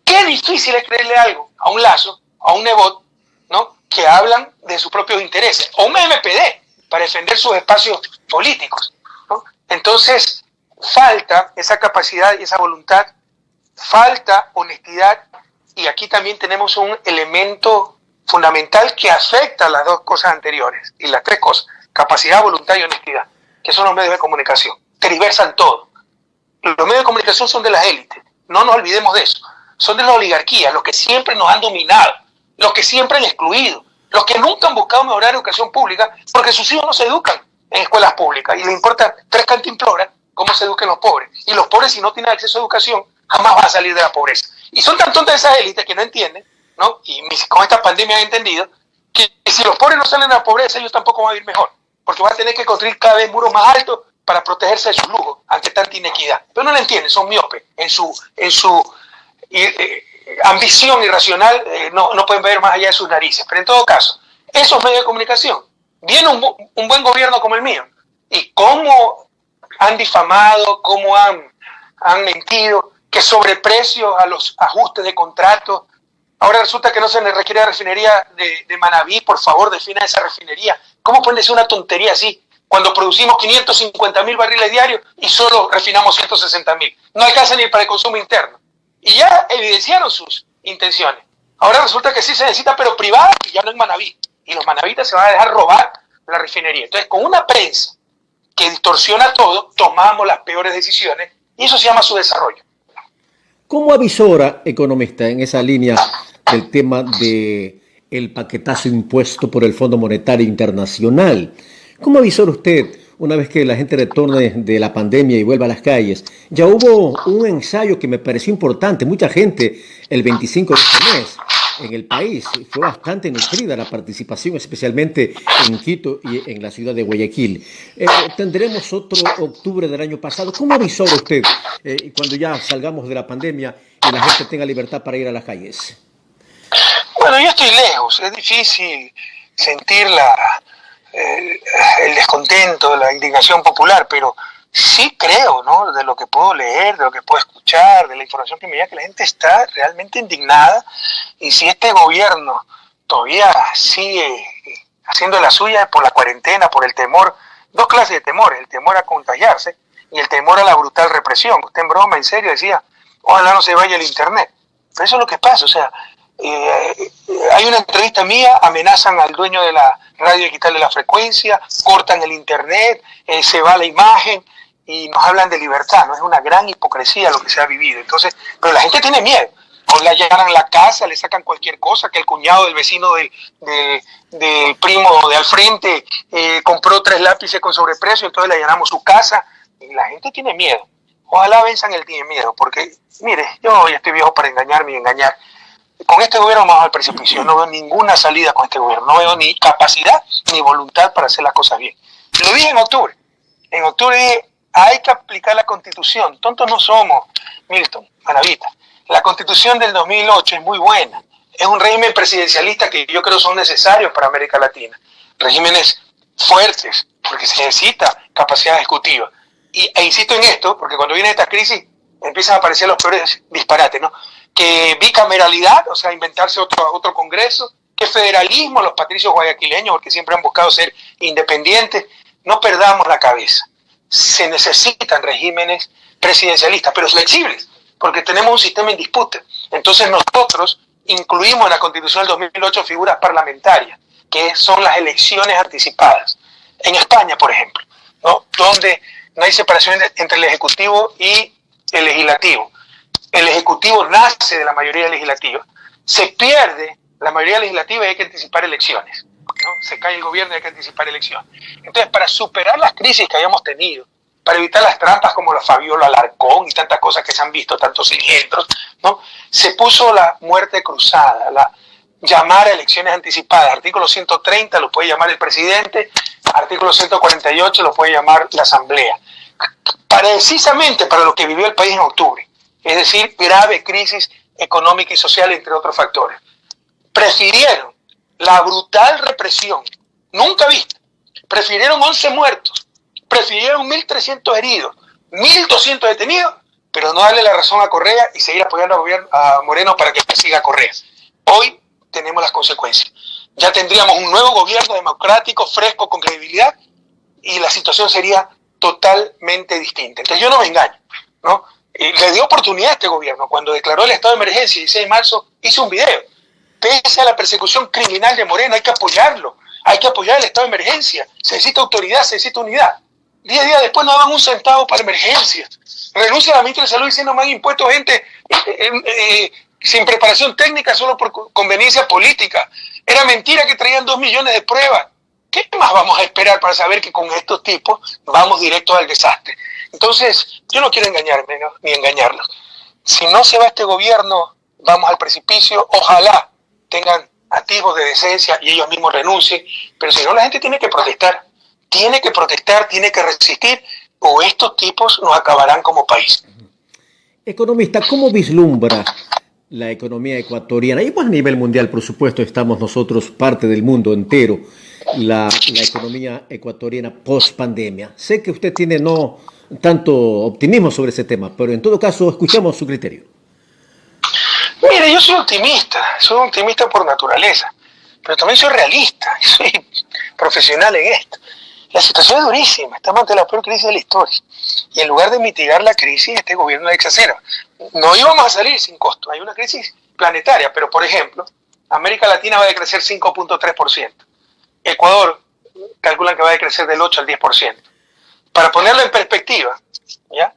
Qué difícil es creerle algo a un Lazo, a un Nebot, ¿no?, que hablan de sus propios intereses, o un MPD para defender sus espacios políticos, ¿no? Entonces, falta esa capacidad y esa voluntad, falta honestidad, y aquí también tenemos un elemento fundamental que afecta a las dos cosas anteriores, y las tres cosas: capacidad, voluntad y honestidad, que son los medios de comunicación. Tergiversan todo. Los medios de comunicación son de las élites, no nos olvidemos de eso. Son de la oligarquía, los que siempre nos han dominado, los que siempre han excluido, los que nunca han buscado mejorar la educación pública, porque sus hijos no se educan en escuelas públicas y les importa tres cantimploras cómo se eduquen los pobres. Y los pobres, si no tienen acceso a educación, jamás van a salir de la pobreza. Y son tan tontas esas élites que no entienden, ¿no? Y con esta pandemia han entendido que si los pobres no salen de la pobreza, ellos tampoco van a vivir mejor, porque van a tener que construir cada vez muros más altos para protegerse de sus lujos ante tanta inequidad. Pero no lo entienden, son miopes en su ambición irracional, no pueden ver más allá de sus narices. Pero en todo caso, esos medios de comunicación, viene un buen gobierno como el mío, y cómo han difamado, cómo han mentido, que sobreprecios a los ajustes de contratos. Ahora resulta que no se le requiere la refinería de Manabí. Por favor, defina esa refinería. ¿Cómo pueden decir una tontería así cuando producimos 550,000 barriles diarios y solo refinamos 160,000? No alcanza ni para el consumo interno. Y ya evidenciaron sus intenciones. Ahora resulta que sí se necesita, pero privada, y ya no en Manabí. Y los manavitas se van a dejar robar la refinería. Entonces, con una prensa que distorsiona todo, tomamos las peores decisiones, y eso se llama subdesarrollo. ¿Cómo avisora, economista, en esa línea del tema del paquetazo impuesto por el Fondo Monetario Internacional? ¿Cómo avisora usted, una vez que la gente retorne de la pandemia y vuelva a las calles? Ya hubo un ensayo que me pareció importante. Mucha gente, el 25 de este mes, en el país, fue bastante nutrida la participación, especialmente en Quito y en la ciudad de Guayaquil. Tendremos otro octubre del año pasado. ¿Cómo avisora usted cuando ya salgamos de la pandemia y la gente tenga libertad para ir a las calles? Bueno, yo estoy lejos. Es difícil sentir el descontento, la indignación popular, pero sí creo, ¿no?, de lo que puedo leer, de lo que puedo escuchar, de la información que me llega, que la gente está realmente indignada. Y si este gobierno todavía sigue haciendo la suya por la cuarentena, por el temor, dos clases de temores, el temor a contagiarse y el temor a la brutal represión. Usted en broma, en serio, decía, ojalá no se vaya el internet. Pero eso es lo que pasa, o sea, hay una entrevista mía, amenazan al dueño de la radio de quitarle la frecuencia, cortan el internet, se va la imagen y nos hablan de libertad, ¿no? Es una gran hipocresía lo que se ha vivido. Entonces, pero la gente tiene miedo. O le allanan la casa, le sacan cualquier cosa, que el cuñado del vecino del primo de al frente compró 3 lápices con sobreprecio, entonces le allanamos su casa, y la gente tiene miedo. Ojalá venzan el miedo, porque, mire, yo ya estoy viejo para engañarme y engañar. Con este gobierno vamos al precipicio, no veo ninguna salida con este gobierno, no veo ni capacidad ni voluntad para hacer las cosas bien. Lo dije en octubre hay que aplicar la Constitución, tontos no somos, Milton, Manavita. La Constitución del 2008 es muy buena. Es un régimen presidencialista que yo creo son necesarios para América Latina. Regímenes fuertes, porque se necesita capacidad ejecutiva. E insisto en esto, porque cuando viene esta crisis empiezan a aparecer los peores disparates, ¿no? Que bicameralidad, o sea, inventarse otro congreso, que federalismo, los patricios guayaquileños, porque siempre han buscado ser independientes. No perdamos la cabeza. Se necesitan regímenes presidencialistas, pero flexibles, porque tenemos un sistema en disputa. Entonces nosotros incluimos en la Constitución del 2008 figuras parlamentarias, que son las elecciones anticipadas. En España, por ejemplo, ¿no? Donde no hay separación entre el Ejecutivo y el Legislativo. El Ejecutivo nace de la mayoría legislativa. Se pierde la mayoría legislativa y hay que anticipar elecciones, ¿no? Se cae el gobierno y hay que anticipar elecciones. Entonces, para superar las crisis que hayamos tenido, para evitar las trampas como la Fabiola Alarcón y tantas cosas que se han visto, tantos engendros, ¿no? Se puso la muerte cruzada, llamar a elecciones anticipadas. Artículo 130 lo puede llamar el presidente, artículo 148 lo puede llamar la Asamblea. Precisamente para lo que vivió el país en octubre, es decir, grave crisis económica y social, entre otros factores. Prefirieron la brutal represión, nunca vista, prefirieron 11 muertos, prefirieron 1.300 heridos, 1.200 detenidos, pero no darle la razón a Correa y seguir apoyando a Moreno para que siga Correa. Hoy tenemos las consecuencias. Ya tendríamos un nuevo gobierno democrático, fresco, con credibilidad, y la situación sería totalmente distinta. Entonces yo no me engaño, ¿no? Le dio oportunidad a este gobierno. Cuando declaró el estado de emergencia el 16 de marzo, hizo un video. Pese a la persecución criminal de Moreno, hay que apoyarlo. Hay que apoyar el estado de emergencia. Se necesita autoridad, se necesita unidad. 10 días después no daban un centavo para emergencia. Renuncia a la ministra de Salud diciendo me han impuesto gente sin preparación técnica solo por conveniencia política. Era mentira que traían 2 millones de pruebas. ¿Qué más vamos a esperar para saber que con estos tipos vamos directo al desastre? Entonces, yo no quiero engañarme, ¿no? Ni engañarlos. Si no se va este gobierno, vamos al precipicio. Ojalá tengan atisbos de decencia y ellos mismos renuncien. Pero si no, la gente tiene que protestar. Tiene que resistir, o estos tipos nos acabarán como país. Economista, ¿cómo vislumbra la economía ecuatoriana? Y pues a nivel mundial, por supuesto, estamos nosotros parte del mundo entero, la economía ecuatoriana post-pandemia. Sé que usted tiene no tanto optimismo sobre ese tema, pero en todo caso, escuchamos su criterio. Mire, yo soy optimista por naturaleza, pero también soy realista, soy profesional en esto. La situación es durísima, estamos ante la peor crisis de la historia. Y en lugar de mitigar la crisis, este gobierno la exacerba. No íbamos a salir sin costo, hay una crisis planetaria, pero por ejemplo, América Latina va a decrecer 5.3%. Ecuador calculan que va a decrecer del 8 al 10%. Para ponerlo en perspectiva, ¿ya?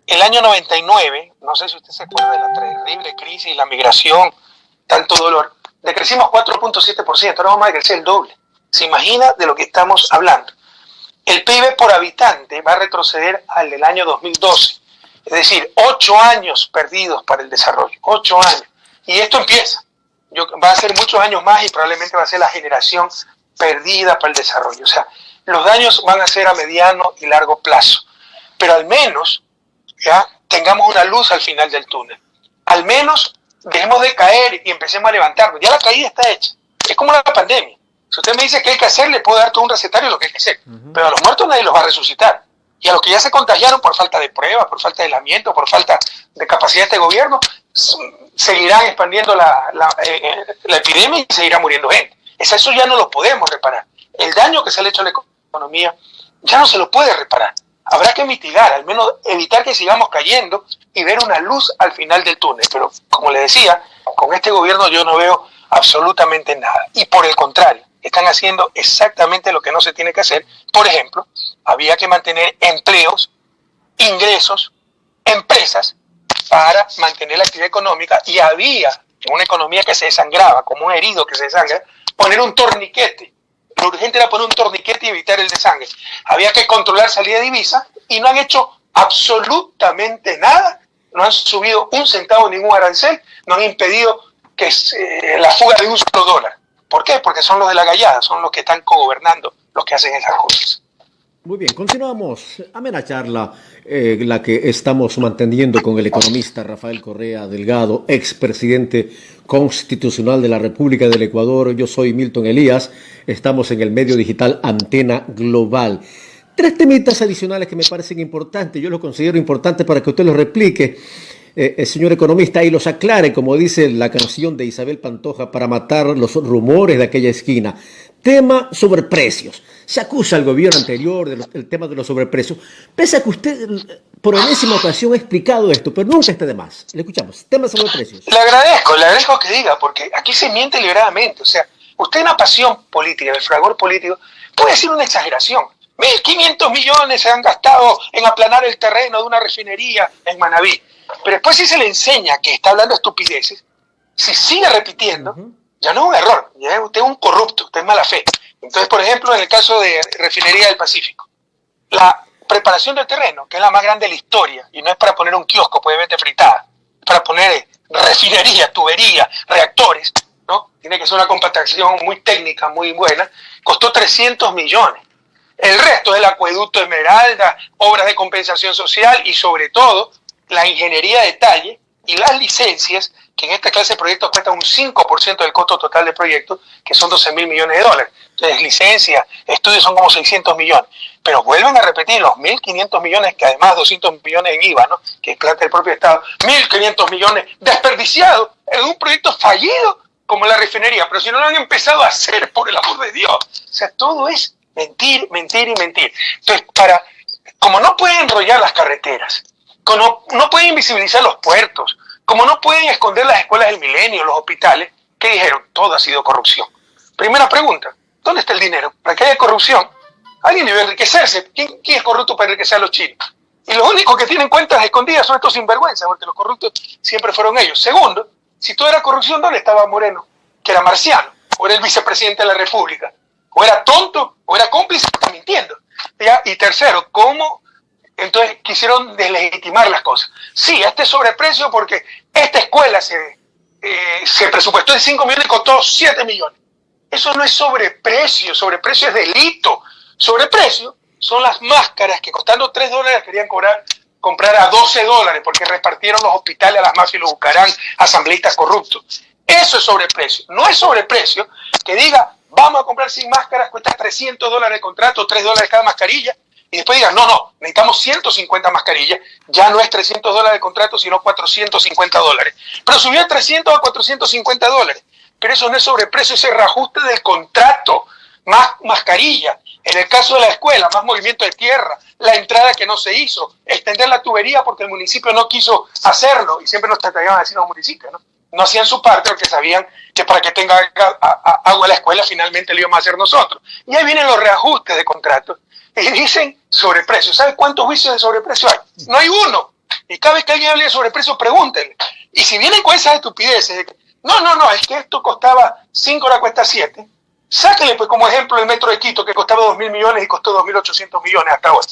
El año 99, no sé si usted se acuerda de la terrible crisis, la migración, tanto dolor, decrecimos 4.7%, ahora vamos a decrecer el doble. ¿Se imagina de lo que estamos hablando? El PIB por habitante va a retroceder al del año 2012, es decir, 8 años perdidos para el desarrollo, 8 años. Y esto empieza, va a ser muchos años más y probablemente va a ser la generación perdida para el desarrollo. O sea, los daños van a ser a mediano y largo plazo, pero al menos ya tengamos una luz al final del túnel. Al menos dejemos de caer y empecemos a levantarnos. Ya la caída está hecha, es como la pandemia. Si usted me dice qué hay que hacer, le puedo dar todo un recetario de lo que hay que hacer. Pero a los muertos nadie los va a resucitar. Y a los que ya se contagiaron por falta de pruebas, por falta de aislamiento, por falta de capacidad de este gobierno, seguirán expandiendo la epidemia y seguirá muriendo gente. Eso ya no lo podemos reparar. el daño que se le ha hecho a la economía ya no se lo puede reparar. Habrá que mitigar, al menos evitar que sigamos cayendo y ver una luz al final del túnel. Pero, como les decía, con este gobierno yo no veo absolutamente nada. Y por el contrario, están haciendo exactamente lo que no se tiene que hacer. Por ejemplo, había que mantener empleos, ingresos, empresas para mantener la actividad económica, y había una economía que se desangraba, como un herido que se desangra, poner un torniquete. Lo urgente era poner un torniquete y evitar el desangre. Había que controlar salida de divisas y no han hecho absolutamente nada. No han subido un centavo ningún arancel, no han impedido que la fuga de un solo dólar. ¿Por qué? Porque son los de la gallada, son los que están cogobernando, los que hacen esas cosas. Muy bien, continuamos. Amena charla, la que estamos manteniendo con el economista Rafael Correa Delgado, expresidente constitucional de la República del Ecuador. Yo soy Milton Elías, estamos en el medio digital Antena Global. Tres temitas adicionales que me parecen importantes, yo los considero importantes para que usted los replique, señor economista, y los aclare, como dice la canción de Isabel Pantoja, para matar los rumores de aquella esquina. Tema sobre precios. Se acusa al gobierno anterior del tema de los sobreprecios, pese a que usted por enésima ocasión ha explicado esto, pero nunca está de más. Le escuchamos. Tema sobre precios. Le agradezco que diga, porque aquí se miente liberadamente. O sea, usted en la pasión política, en el fragor político, puede decir una exageración. 1.500 millones se han gastado en aplanar el terreno de una refinería en Manabí. Pero después, si se le enseña que está hablando estupideces, si sigue repitiendo, ya no es un error, ya usted es un corrupto, usted es mala fe. Entonces, por ejemplo, en el caso de Refinería del Pacífico, la preparación del terreno, que es la más grande de la historia, y no es para poner un kiosco, puede verte fritada, es para poner refinería, tubería, reactores, ¿no? Tiene que ser una compactación muy técnica, muy buena, costó 300 millones. El resto es el acueducto Esmeralda, obras de compensación social y sobre todo la ingeniería de detalle y las licencias, que en esta clase de proyectos cuestan un 5% del costo total del proyecto, que son 12.000 millones de dólares. Entonces, licencias, estudios son como 600 millones. Pero vuelven a repetir los 1.500 millones, que además 200 millones en IVA, ¿no? Que es plata del propio Estado, 1.500 millones desperdiciados en un proyecto fallido como la refinería. Pero si no lo han empezado a hacer, por el amor de Dios. O sea, todo es mentir, mentir y mentir. Entonces, como no pueden enrollar las carreteras, como no pueden invisibilizar los puertos, como no pueden esconder las escuelas del milenio, los hospitales, ¿qué dijeron? Todo ha sido corrupción. Primera pregunta, ¿dónde está el dinero? Para que haya corrupción, alguien debe enriquecerse. ¿Quién es corrupto para enriquecer a los chinos? Y los únicos que tienen cuentas escondidas son estos sinvergüenzas, porque los corruptos siempre fueron ellos. Segundo, si todo era corrupción, ¿dónde estaba Moreno? Que era marciano, o era el vicepresidente de la República, o era tonto, o era cómplice, está mintiendo. ¿Ya? Y tercero, ¿cómo entonces quisieron deslegitimar las cosas? Sí, este sobreprecio porque esta escuela se presupuestó en 5 millones y costó 7 millones. Eso no es sobreprecio, sobreprecio es delito. Sobreprecio son las máscaras que costando $3 querían comprar a $12 porque repartieron los hospitales a las mafias y los buscarán asambleístas corruptos. Eso es sobreprecio. No es sobreprecio que diga, vamos a comprar 100 máscaras, cuesta $300 el contrato, $3 cada mascarilla, y después digan, no, necesitamos 150 mascarillas, ya no es $300 el contrato, sino $450. Pero subió de 300 a $450. Pero eso no es sobreprecio, es el reajuste del contrato, más mascarilla. En el caso de la escuela, más movimiento de tierra, la entrada que no se hizo, extender la tubería porque el municipio no quiso hacerlo, y siempre nos trataban de decir los municipios, ¿no? No hacían su parte porque sabían que para que tenga agua la escuela finalmente lo íbamos a hacer nosotros. Y ahí vienen los reajustes de contratos y dicen sobreprecio. ¿Sabe cuántos juicios de sobreprecio hay? No hay uno. Y cada vez que alguien hable de sobreprecio, pregúntenle. Y si vienen con esas estupideces de que no, es que esto costaba 5, ahora cuesta 7, sáquenle pues como ejemplo el metro de Quito que costaba 2.000 millones y costó 2.800 millones hasta ahora.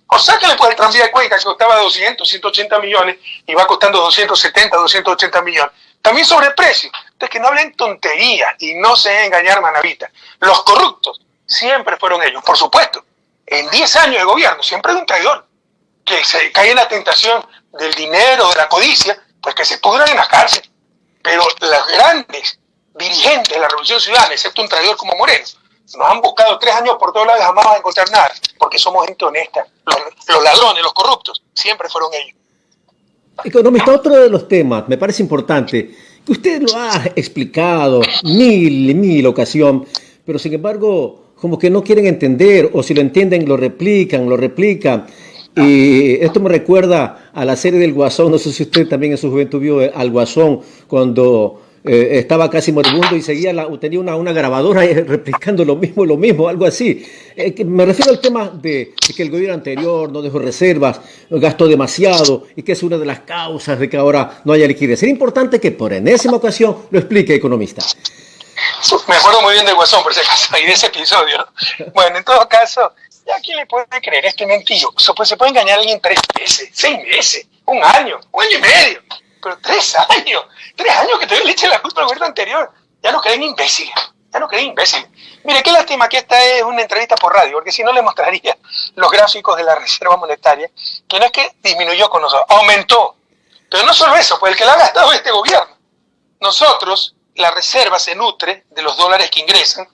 O sáquenle pues el tranvía de Cuenca que costaba 200, 180 millones y va costando 270, 280 millones. También sobreprecio. Entonces que no hablen tonterías y no se dejen engañar, manavita. Los corruptos siempre fueron ellos, por supuesto. En 10 años de gobierno siempre hay un traidor que se cae en la tentación del dinero, de la codicia, pues que se pudran en la cárcel. Pero los grandes dirigentes de la Revolución Ciudadana, excepto un traidor como Moreno, nos han buscado 3 años por todos lados y jamás van a encontrar nada, porque somos gente honesta. Los ladrones, los corruptos, siempre fueron ellos. Economista, otro de los temas, me parece importante, que usted lo ha explicado mil ocasión, pero sin embargo, como que no quieren entender, o si lo entienden lo replican. Y esto me recuerda a la serie del Guasón. No sé si usted también en su juventud vio al Guasón cuando estaba casi moribundo y tenía una grabadora replicando lo mismo, algo así. Me refiero al tema de que el gobierno anterior no dejó reservas, gastó demasiado y que es una de las causas de que ahora no haya liquidez. Sería importante que por enésima ocasión lo explique, economista. Me acuerdo muy bien del Guasón, por ese caso, y de ese episodio, ¿no? Bueno, en todo caso, ¿a quién le puede creer esto mentiroso? Pues se puede engañar a alguien 3 meses, 6 meses, un año y medio, pero 3 años que todavía le echen la culpa al gobierno anterior. Ya no creen imbéciles. Mire, qué lástima que esta es una entrevista por radio, porque si no le mostraría los gráficos de la Reserva Monetaria, que no es que disminuyó con nosotros, aumentó. Pero no solo eso, pues el que la ha gastado es este gobierno. Nosotros, la Reserva se nutre de los dólares que ingresan.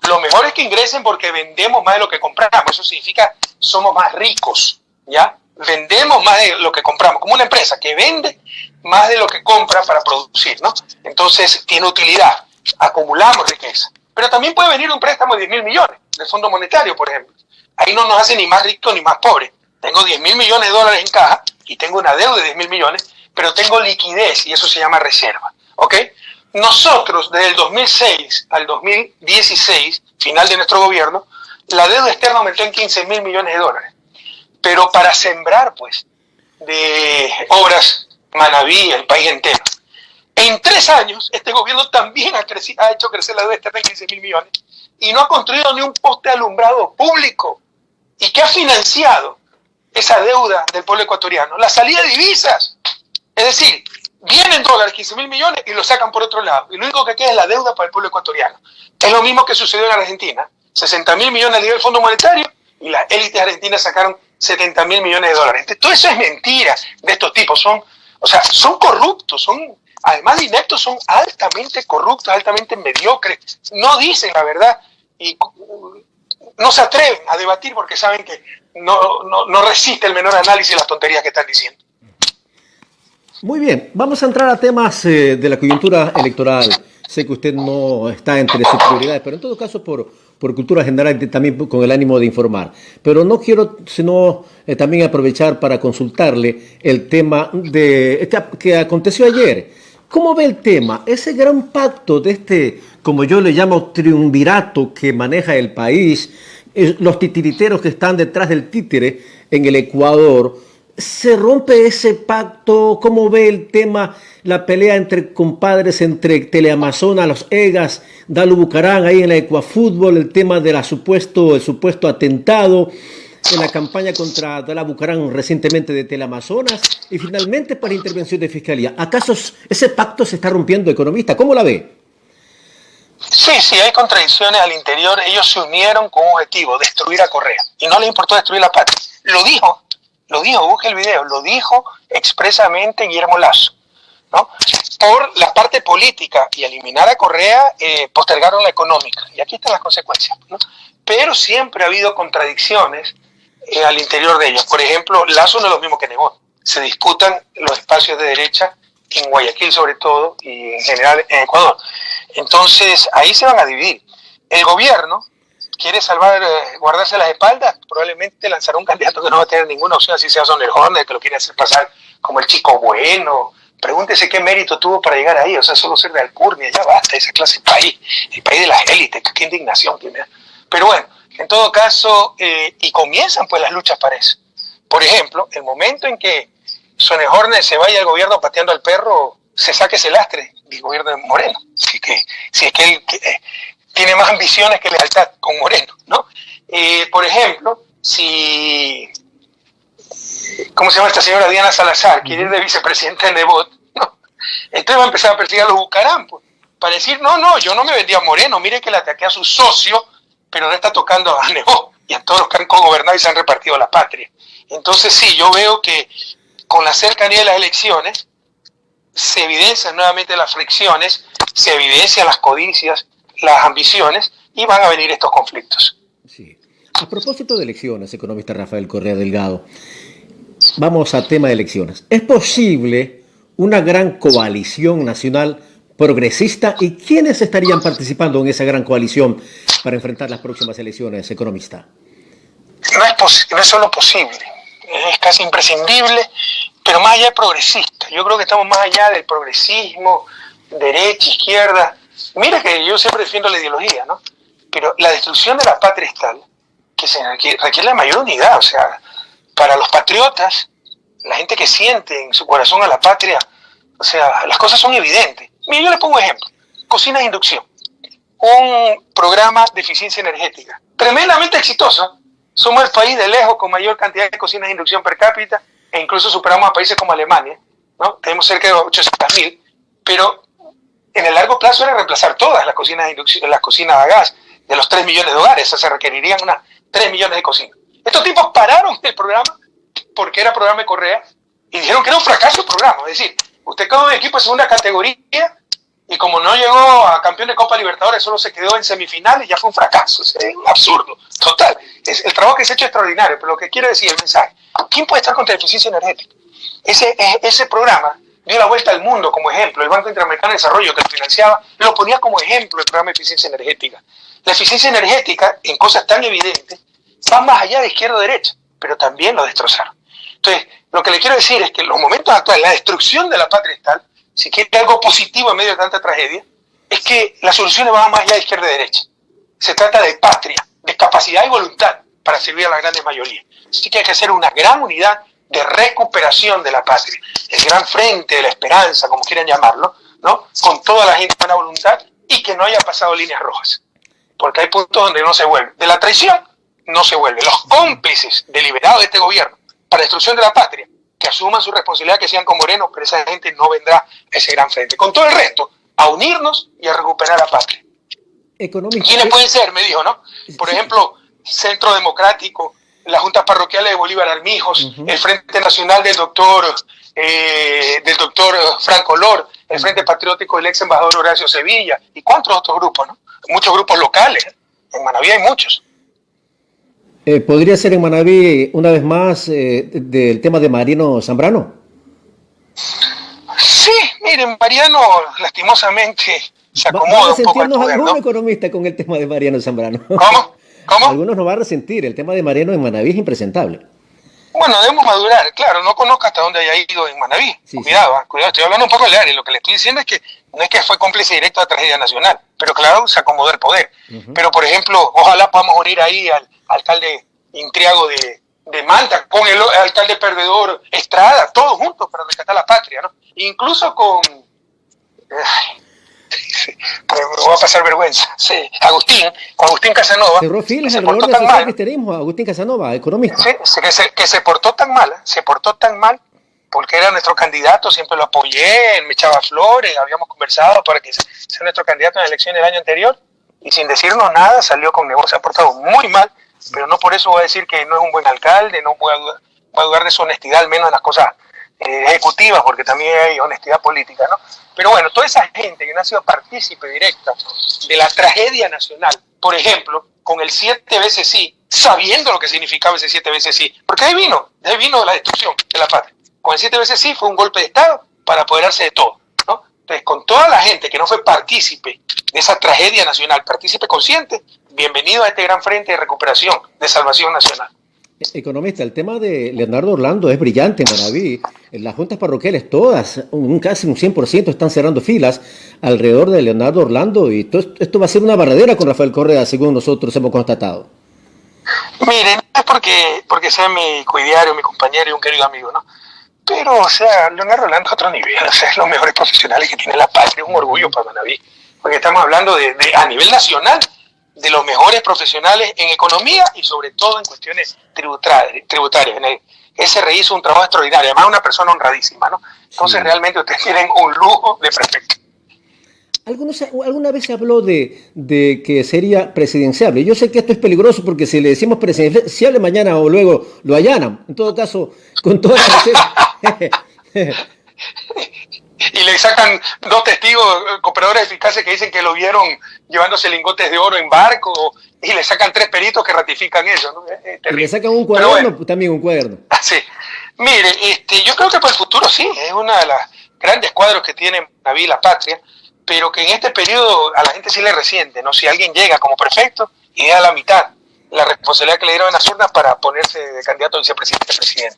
Lo mejor es que ingresen porque vendemos más de lo que compramos. Eso significa somos más ricos, ¿ya? Vendemos más de lo que compramos, como una empresa que vende más de lo que compra para producir, ¿no? Entonces tiene utilidad, acumulamos riqueza. Pero también puede venir un préstamo de 10.000 millones del Fondo Monetario, por ejemplo. Ahí no nos hace ni más ricos ni más pobres. Tengo 10.000 millones de dólares en caja y tengo una deuda de 10.000 millones, pero tengo liquidez y eso se llama reserva, ¿ok? Nosotros, desde el 2006 al 2016, final de nuestro gobierno, la deuda externa aumentó en 15.000 millones de dólares. Pero para sembrar, pues, de obras Manaví, el país entero. En 3 años, este gobierno también ha hecho crecer la deuda externa en 15.000 millones y no ha construido ni un poste alumbrado público. ¿Y qué ha financiado esa deuda del pueblo ecuatoriano? La salida de divisas. Es decir, vienen dólares, 15.000 millones, y lo sacan por otro lado. Y lo único que queda es la deuda para el pueblo ecuatoriano. Es lo mismo que sucedió en Argentina. 60.000 millones a nivel del Fondo Monetario y las élites argentinas sacaron 70.000 millones de dólares. Todo eso es mentira de estos tipos. Son corruptos, además de ineptos, son altamente corruptos, altamente mediocres. No dicen la verdad y no se atreven a debatir porque saben que no resiste el menor análisis de las tonterías que están diciendo. Muy bien, vamos a entrar a temas de la coyuntura electoral. Sé que usted no está entre sus prioridades, pero en todo caso por cultura general y también con el ánimo de informar. Pero no quiero sino también aprovechar para consultarle el tema que aconteció ayer. ¿Cómo ve el tema? Ese gran pacto de este, como yo le llamo, triunvirato que maneja el país, los titiriteros que están detrás del títere en el Ecuador. ¿Se rompe ese pacto? ¿Cómo ve el tema, la pelea entre compadres, entre Teleamazonas, los EGAS, Dalu Bucaram, ahí en la Ecuafútbol, el tema del supuesto atentado, en la campaña contra Dalu Bucaram recientemente de Teleamazonas, y finalmente para intervención de Fiscalía? ¿Acaso ese pacto se está rompiendo, economista? ¿Cómo la ve? Sí, hay contradicciones al interior. Ellos se unieron con un objetivo, destruir a Correa, y no les importó destruir la patria. Lo dijo, busque el video, lo dijo expresamente Guillermo Lasso, ¿no? Por la parte política y eliminar a Correa, postergaron la económica, y aquí están las consecuencias, ¿no? Pero siempre ha habido contradicciones al interior de ellos. Por ejemplo, Lasso no es lo mismo que Nebot. Se disputan los espacios de derecha en Guayaquil sobre todo, y en general en Ecuador. Entonces, ahí se van a dividir. El gobierno quiere guardarse las espaldas, probablemente lanzará un candidato que no va a tener ninguna opción, así sea Sonderhorner, que lo quiere hacer pasar como el chico bueno. Pregúntese qué mérito tuvo para llegar ahí, solo ser de alcurnia, ya basta, esa clase de país, el país de las élites, qué indignación que me da. Pero bueno, en todo caso, y comienzan pues las luchas para eso. Por ejemplo, el momento en que Sonderhorner se vaya al gobierno pateando al perro, se saque ese lastre del gobierno de Moreno. Así que, si es que él tiene más ambiciones que lealtad con Moreno, ¿no? Por ejemplo, si, ¿cómo se llama esta señora? Diana Salazar, quiere ir de vicepresidenta de Nebot, ¿no? Entonces va a empezar a perseguir a los Bucaram, pues, para decir, no, yo no me vendí a Moreno, mire que le ataqué a su socio, pero no está tocando a Nebot y a todos los que han cogobernado y se han repartido la patria. Entonces sí, yo veo que con la cercanía de las elecciones se evidencian nuevamente las fricciones, se evidencian las codicias, las ambiciones, y van a venir estos conflictos. Sí. A propósito de elecciones, economista Rafael Correa Delgado, vamos a tema de elecciones. ¿Es posible una gran coalición nacional progresista. ¿Y quiénes estarían participando en esa gran coalición para enfrentar las próximas elecciones, economista? No es solo posible, es casi imprescindible, pero más allá de progresista. Yo creo que estamos más allá del progresismo, derecha, izquierda. Mira que yo siempre defiendo la ideología, ¿no? Pero la destrucción de la patria es tal que requiere la mayor unidad. O sea, para los patriotas, la gente que siente en su corazón a la patria, o sea, las cosas son evidentes. Mira, yo les pongo un ejemplo. Cocinas de inducción. Un programa de eficiencia energética. Tremendamente exitoso. Somos el país de lejos con mayor cantidad de cocinas de inducción per cápita e incluso superamos a países como Alemania, ¿no? Tenemos cerca de 800.000, pero en el largo plazo era reemplazar todas las cocinas de inducción, las cocinas a gas de los 3 millones de hogares. O sea, se requerirían unas 3 millones de cocinas. Estos tipos pararon el programa porque era programa de Correa y dijeron que era un fracaso el programa. Es decir, usted quedó en equipo de segunda categoría y como no llegó a campeón de Copa Libertadores, solo se quedó en semifinales, ya fue un fracaso. Es un absurdo, total. El trabajo que se ha hecho es extraordinario, pero lo que quiero decir, el mensaje, ¿quién puede estar contra la eficiencia energética? Ese programa dio la vuelta al mundo como ejemplo. El Banco Interamericano de Desarrollo, que lo financiaba, lo ponía como ejemplo el programa de eficiencia energética. La eficiencia energética, en cosas tan evidentes, va más allá de izquierda o derecha, pero también lo destrozaron. Entonces, lo que le quiero decir es que en los momentos actuales, la destrucción de la patria es tal, si quiere algo positivo en medio de tanta tragedia, es que las soluciones van más allá de izquierda y derecha. Se trata de patria, de capacidad y voluntad para servir a la gran mayoría. Así que hay que hacer una gran unidad de recuperación de la patria, el gran frente de la esperanza, como quieran llamarlo, ¿no? Con toda la gente con buena voluntad y que no haya pasado líneas rojas. Porque hay puntos donde no se vuelve. De la traición no se vuelve. Los cómplices deliberados de este gobierno para la destrucción de la patria, que asuman su responsabilidad, que sean con Moreno, pero esa gente no vendrá a ese gran frente. Con todo el resto, a unirnos y a recuperar la patria. ¿Quiénes pueden ser? Me dijo, ¿no? Por ejemplo, Centro Democrático, las juntas parroquiales de Bolívar Armijos, el Frente Nacional del doctor Franco Lor, el Frente Patriótico del ex embajador Horacio Sevilla, y cuántos otros grupos, ¿no? Muchos grupos locales. En Manabí hay muchos. ¿Podría ser en Manabí, una vez más, del tema de Mariano Zambrano? Sí, miren, Mariano lastimosamente se acomoda un poco al poder, algún ¿no? economista con el tema de Mariano Zambrano. ¿Cómo? Algunos nos van a resentir. El tema de Mariano en Manabí es impresentable. Bueno, debemos madurar. Claro, no conozco hasta dónde haya ido en Manabí. Sí, cuidado, cuidado. Estoy hablando un poco de área. Lo que le estoy diciendo es que no es que fue cómplice directo de la tragedia nacional, pero claro, se acomodó el poder. Pero, por ejemplo, ojalá podamos unir ahí al alcalde Intriago de Manta, con el alcalde perdedor Estrada, todos juntos para rescatar la patria, ¿no? Incluso con... me voy a pasar vergüenza. Sí, Agustín Casanova. Cerró filas alrededor del cristianismo, Agustín Casanova, economista. Sí, que se portó tan mal, porque era nuestro candidato, siempre lo apoyé, me echaba flores, habíamos conversado para que sea nuestro candidato en la elección del año anterior, y sin decirnos nada salió con negocios, se ha portado muy mal, pero no por eso voy a decir que no es un buen alcalde, no voy a dudar de su honestidad, al menos en las cosas ejecutivas, porque también hay honestidad política, ¿no? Pero bueno, toda esa gente que no ha sido partícipe directa de la tragedia nacional, por ejemplo, con el 7 veces sí, sabiendo lo que significaba ese 7 veces sí, porque de ahí vino la destrucción de la patria. Con el 7 veces sí fue un golpe de Estado para apoderarse de todo, ¿no? Entonces, con toda la gente que no fue partícipe de esa tragedia nacional, partícipe consciente, bienvenido a este gran frente de recuperación, de salvación nacional. Economista, el tema de Leonardo Orlando es brillante en Manabí. Las juntas parroquiales todas, casi un 100%, están cerrando filas alrededor de Leonardo Orlando y esto va a ser una barredera con Rafael Correa, según nosotros hemos constatado. Miren, no es porque sea mi cuidiario, mi compañero y un querido amigo, ¿no? Pero, o sea, Leonardo Orlando es otro nivel, o sea, es los mejores profesionales que tiene la patria, es un orgullo para Manabí, porque estamos hablando de a nivel nacional, de los mejores profesionales en economía y sobre todo en cuestiones tributarias. SRI hizo un trabajo extraordinario, además una persona honradísima, ¿no? Entonces realmente ustedes tienen un lujo de prefecto. ¿Alguna vez se habló de que sería presidenciable? Yo sé que esto es peligroso porque si le decimos presidenciable mañana o luego lo allanan. En todo caso, con toda la... Y le sacan 2 testigos, cooperadores eficaces que dicen que lo vieron llevándose lingotes de oro en barco, y le sacan 3 peritos que ratifican eso, ¿no? Y le sacan un cuaderno, bueno, también un cuaderno. Sí. Mire, yo creo que para el futuro sí, es una de las grandes cuadros que tiene Naví la patria, pero que en este periodo a la gente sí le resiente, ¿no? Si alguien llega como prefecto y da la mitad la responsabilidad que le dieron en las urnas para ponerse de candidato a vicepresidente, presidente.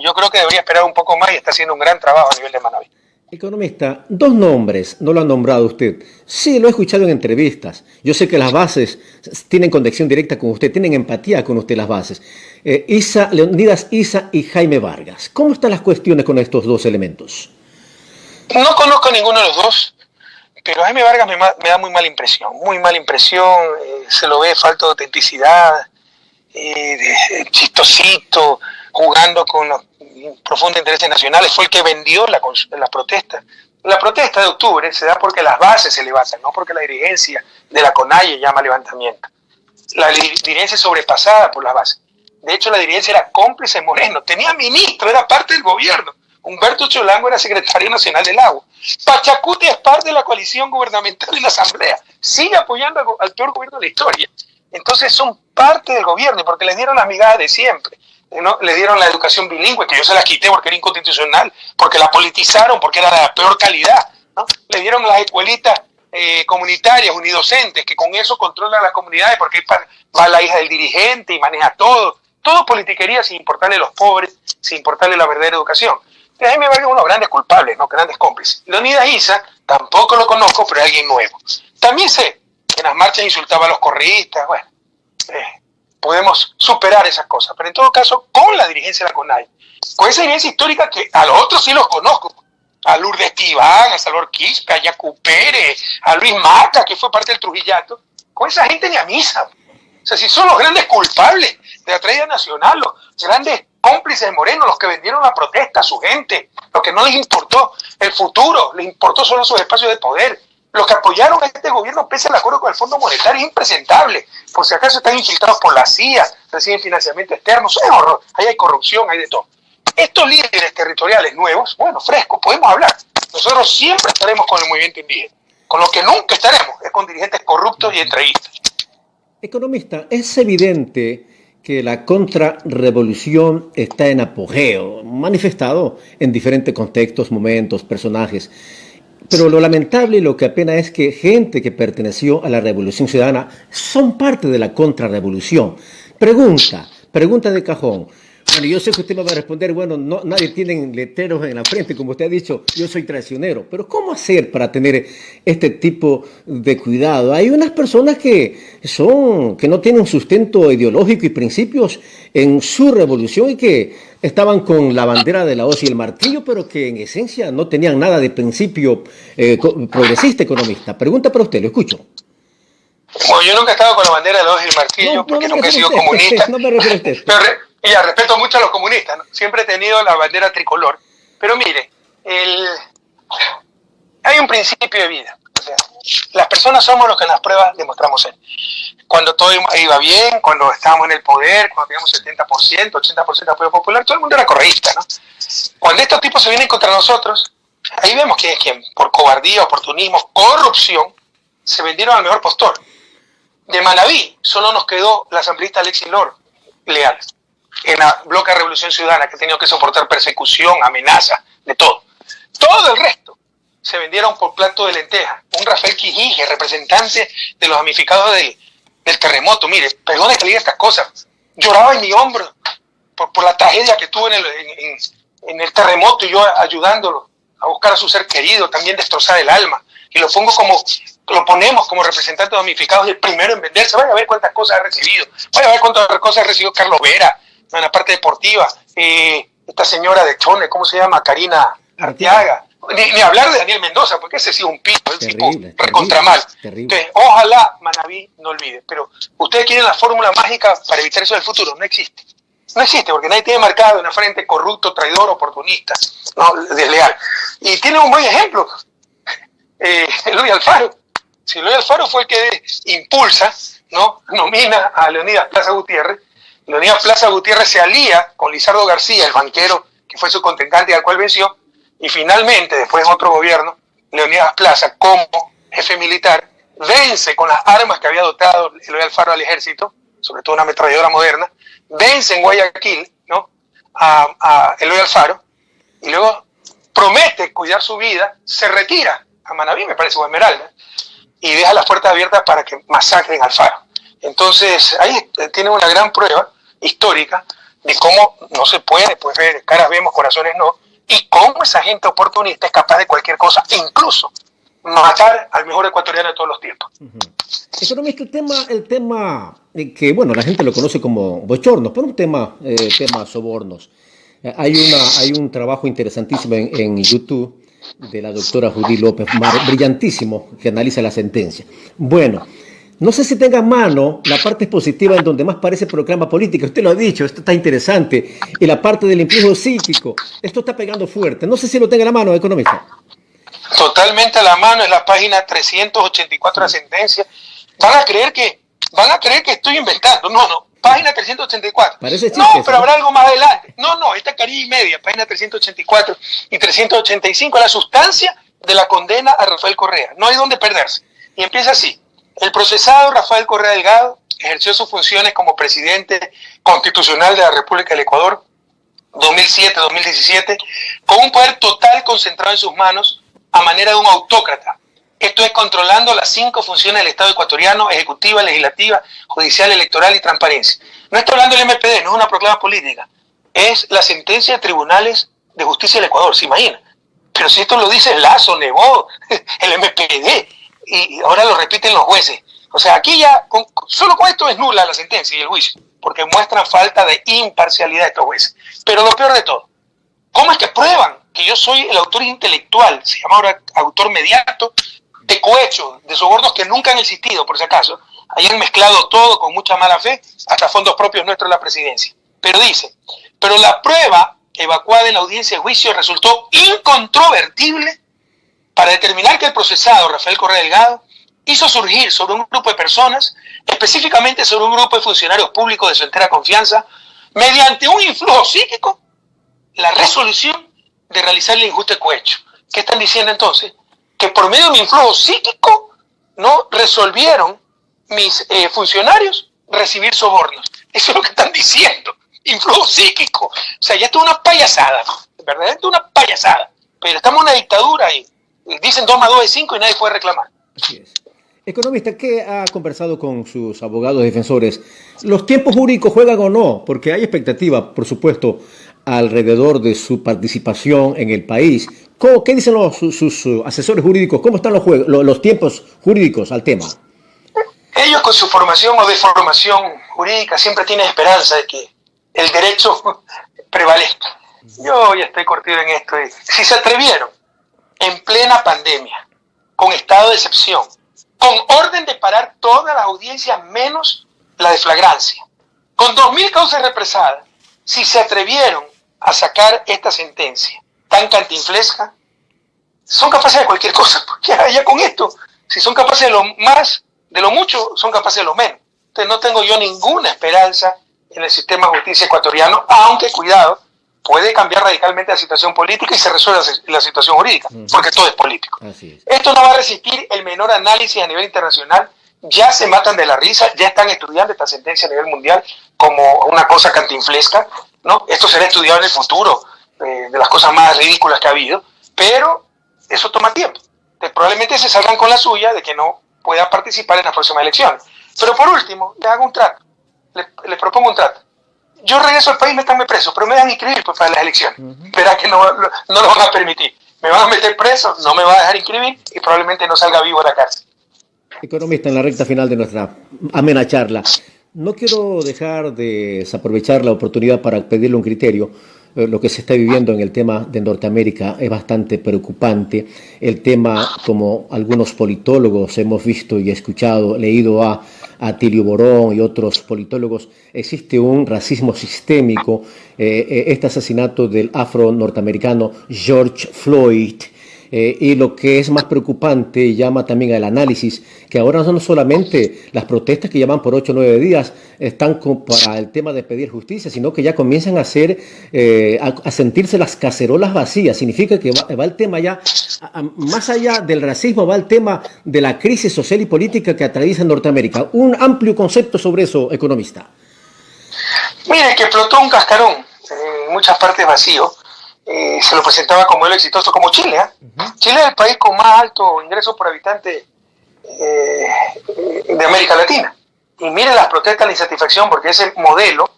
Yo creo que debería esperar un poco más y está haciendo un gran trabajo a nivel de Manaví. Economista, dos nombres, no lo ha nombrado usted. Sí, lo he escuchado en entrevistas. Yo sé que las bases tienen conexión directa con usted, tienen empatía con usted las bases. Leonidas Issa y Jaime Vargas. ¿Cómo están las cuestiones con estos dos elementos? No conozco a ninguno de los dos, pero Jaime Vargas me da muy mala impresión, se lo ve falta de autenticidad, chistosito, jugando con los profundos intereses nacionales, fue el que vendió la protesta. La protesta de octubre se da porque las bases se levantan, no porque la dirigencia de la CONAIE llama levantamiento. La dirigencia es sobrepasada por las bases. De hecho, la dirigencia era cómplice Moreno, tenía ministro, era parte del gobierno. Humberto Cholango era secretario nacional del agua. Pachacuti es parte de la coalición gubernamental en la asamblea. Sigue apoyando al peor gobierno de la historia. Entonces son parte del gobierno porque les dieron las migajas de siempre, ¿no? Les dieron la educación bilingüe, que yo se la quité porque era inconstitucional, porque la politizaron, porque era de la peor calidad, ¿no? Le dieron las escuelitas comunitarias, unidocentes, que con eso controlan las comunidades porque va la hija del dirigente y maneja todo. Todo politiquería sin importarle a los pobres, sin importarle la verdadera educación. Jaime Vargas es uno de los grandes culpables, ¿no? Grandes cómplices. Leonidas Issa, tampoco lo conozco, pero es alguien nuevo. También sé que en las marchas insultaba a los correístas. Bueno, podemos superar esas cosas, pero en todo caso, con la dirigencia de la CONAIE, con esa dirigencia histórica que a los otros sí los conozco, a Lourdes Tibán, a Salvador Quispe, a Yacu Pérez, a Luis Maca, que fue parte del Trujillato, con esa gente ni a misa. O sea, si son los grandes culpables de la tragedia nacional, los grandes cómplices de Moreno, los que vendieron la protesta a su gente, los que no les importó el futuro, les importó solo sus espacios de poder, los que apoyaron a este gobierno pese al acuerdo con el Fondo Monetario, es impresentable. Por si acaso están infiltrados por la CIA, reciben financiamiento externo, es horror, ahí hay corrupción, hay de todo. Estos líderes territoriales nuevos, bueno, frescos, podemos hablar. Nosotros siempre estaremos con el movimiento indígena. Con lo que nunca estaremos es con dirigentes corruptos y entreguistas. Economista, es evidente que la contrarrevolución está en apogeo, manifestado en diferentes contextos, momentos, personajes. Pero lo lamentable y lo que apena es que gente que perteneció a la Revolución Ciudadana son parte de la contrarrevolución. Pregunta de cajón. Bueno, yo sé que usted me va a responder, bueno, no, nadie tiene letreros en la frente, como usted ha dicho, yo soy traicionero. Pero ¿cómo hacer para tener este tipo de cuidado? Hay unas personas que no tienen un sustento ideológico y principios en su revolución y que estaban con la bandera de la hoz y el martillo, pero que en esencia no tenían nada de principio progresista economista. Pregunta para usted, lo escucho. Bueno, yo nunca he estado con la bandera de la hoz y el martillo porque nunca he sido comunista. No me refiero a usted. Y ya, respeto mucho a los comunistas, ¿no? Siempre he tenido la bandera tricolor. Pero mire, hay un principio de vida. O sea, las personas somos los que en las pruebas demostramos ser. Cuando todo iba bien, cuando estábamos en el poder, cuando teníamos 70%, 80% de apoyo popular, todo el mundo era correísta, ¿no? Cuando estos tipos se vienen contra nosotros, ahí vemos quién es quién. Por cobardía, oportunismo, corrupción, se vendieron al mejor postor. De Manaví solo nos quedó la asambleísta Alexis Lor leal en la bloque de Revolución Ciudadana, que ha tenido que soportar persecución, amenazas, de todo. Todo el resto se vendieron por plato de lenteja. Un Rafael Quijije, representante de los damnificados del terremoto. Mire, perdone que le diga estas cosas. Lloraba en mi hombro por la tragedia que tuve en el terremoto y yo ayudándolo a buscar a su ser querido, también destrozar el alma. Y lo ponemos como representante de damnificados y el primero en venderse. Vaya a ver cuántas cosas ha recibido. Vaya a ver cuántas cosas ha recibido Carlos Vera en la parte deportiva. Esta señora de Chone, ¿cómo se llama? Karina Arteaga. Ni hablar de Daniel Mendoza, porque ese ha sido un pito, el tipo recontra mal. Entonces, ojalá Manaví no olvide. Pero ustedes quieren la fórmula mágica para evitar eso del futuro. No existe. No existe, porque nadie tiene marcado una frente corrupto, traidor, oportunista, ¿no? Desleal. Y tiene un buen ejemplo. Eloy Alfaro. Si Eloy Alfaro fue el que impulsa, ¿no? Nomina a Leonidas Plaza Gutiérrez. Leonidas Plaza Gutiérrez se alía con Lizardo García, el banquero que fue su contrincante y al cual venció, y finalmente, después de otro gobierno, Leonidas Plaza, como jefe militar, vence con las armas que había dotado Eloy Alfaro al ejército, sobre todo una ametralladora moderna, vence en Guayaquil, ¿no? a Eloy Alfaro, y luego promete cuidar su vida, se retira a Manabí, me parece, o Esmeralda, y deja las puertas abiertas para que masacren al Faro. Entonces, ahí tiene una gran prueba histórica de cómo no se puede pues, ver, caras vemos, corazones no, y cómo esa gente oportunista es capaz de cualquier cosa, incluso matar al mejor ecuatoriano de todos los tiempos. Economista, el tema que, bueno, la gente lo conoce como bochornos, pero un tema sobornos. Hay un trabajo interesantísimo en YouTube de la doctora Judy López, brillantísimo, que analiza la sentencia. Bueno, no sé si tenga a mano la parte expositiva en donde más parece proclama política. Usted lo ha dicho, esto está interesante. Y la parte del influjo psíquico, esto está pegando fuerte. No sé si lo tenga a la mano, economista. Totalmente a la mano, es la página 384 de la sentencia. Van a creer que estoy inventando. No, página 384. Parece chiste, no, pero habrá algo más adelante. No, esta carilla y media, página 384 y 385, la sustancia de la condena a Rafael Correa. No hay donde perderse. Y empieza así. El procesado Rafael Correa Delgado ejerció sus funciones como presidente constitucional de la República del Ecuador 2007-2017 con un poder total concentrado en sus manos a manera de un autócrata. Esto es controlando las 5 funciones del Estado ecuatoriano: ejecutiva, legislativa, judicial, electoral y transparencia. No estoy hablando del MPD, no es una proclama política. Es la sentencia de tribunales de justicia del Ecuador, ¿se imagina? Pero si esto lo dice Lazo, Nebot, el MPD, y ahora lo repiten los jueces. O sea, aquí ya, solo con esto es nula la sentencia y el juicio, porque muestran falta de imparcialidad de estos jueces. Pero lo peor de todo, ¿cómo es que prueban que yo soy el autor intelectual, se llama ahora autor mediato, de cohechos, de sobornos que nunca han existido, por si acaso? Hayan mezclado todo con mucha mala fe, hasta fondos propios nuestros de la presidencia. Pero dice, pero la prueba evacuada en la audiencia de juicio resultó incontrovertible para determinar que el procesado Rafael Correa Delgado hizo surgir sobre un grupo de personas, específicamente sobre un grupo de funcionarios públicos de su entera confianza, mediante un influjo psíquico, la resolución de realizar el injusto cohecho. ¿Qué están diciendo entonces? Que por medio de mi influjo psíquico no resolvieron mis funcionarios recibir sobornos. Eso es lo que están diciendo. Influjo psíquico. O sea, ya esto es una payasada, ¿no? Verdaderamente una payasada. Pero estamos en una dictadura y dicen 2 más 2 es 5 y nadie puede reclamar. Así es. Economista, ¿qué ha conversado con sus abogados defensores? ¿Los tiempos jurídicos juegan o no? Porque hay expectativa, por supuesto, alrededor de su participación en el país. ¿Qué dicen sus asesores jurídicos? ¿Cómo están los tiempos jurídicos al tema? Ellos, con su formación o deformación jurídica, siempre tienen esperanza de que el derecho prevalezca. Yo ya estoy curtido en esto. Si se atrevieron en plena pandemia, con estado de excepción, con orden de parar todas las audiencias menos la de flagrancia, con 2.000 causas represadas, si se atrevieron a sacar esta sentencia tan cantinflesca, son capaces de cualquier cosa, porque ya con esto, si son capaces de lo más, de lo mucho, son capaces de lo menos. Entonces no tengo yo ninguna esperanza en el sistema de justicia ecuatoriano, aunque, cuidado, puede cambiar radicalmente la situación política y se resuelve la situación jurídica, porque todo es político. Así es. Esto no va a resistir el menor análisis a nivel internacional. Ya se matan de la risa, ya están estudiando esta sentencia a nivel mundial como una cosa cantinflesca, ¿no? Esto será estudiado en el futuro, de las cosas más ridículas que ha habido, pero eso toma tiempo. Entonces, probablemente se salgan con la suya de que no pueda participar en las próximas elecciones. Pero por último, le hago un trato, le propongo un trato. Yo regreso al país, métanme preso, pero me van a inscribir pues, para las elecciones. Verá que no lo van a permitir. Me van a meter preso, no me van a dejar inscribir y probablemente no salga vivo de la cárcel. Economista, en la recta final de nuestra amena charla, no quiero dejar de desaprovechar la oportunidad para pedirle un criterio. Lo que se está viviendo en el tema de Norteamérica es bastante preocupante. El tema, como algunos politólogos hemos visto y escuchado, leído a Atilio Borón y otros politólogos, existe un racismo sistémico. Este asesinato del afro-norteamericano George Floyd, y lo que es más preocupante, llama también al análisis, que ahora no solamente las protestas que llaman por 8 o 9 días están para el tema de pedir justicia, sino que ya comienzan a a sentirse las cacerolas vacías. Significa que va el tema ya, más allá del racismo, va el tema de la crisis social y política que atraviesa Norteamérica. Un amplio concepto sobre eso, economista. Mire, que explotó un cascarón en muchas partes vacío. se lo presentaba como modelo exitoso, como Chile. Chile es el país con más alto ingreso por habitante de América Latina. Y miren las protestas, la insatisfacción, porque ese modelo,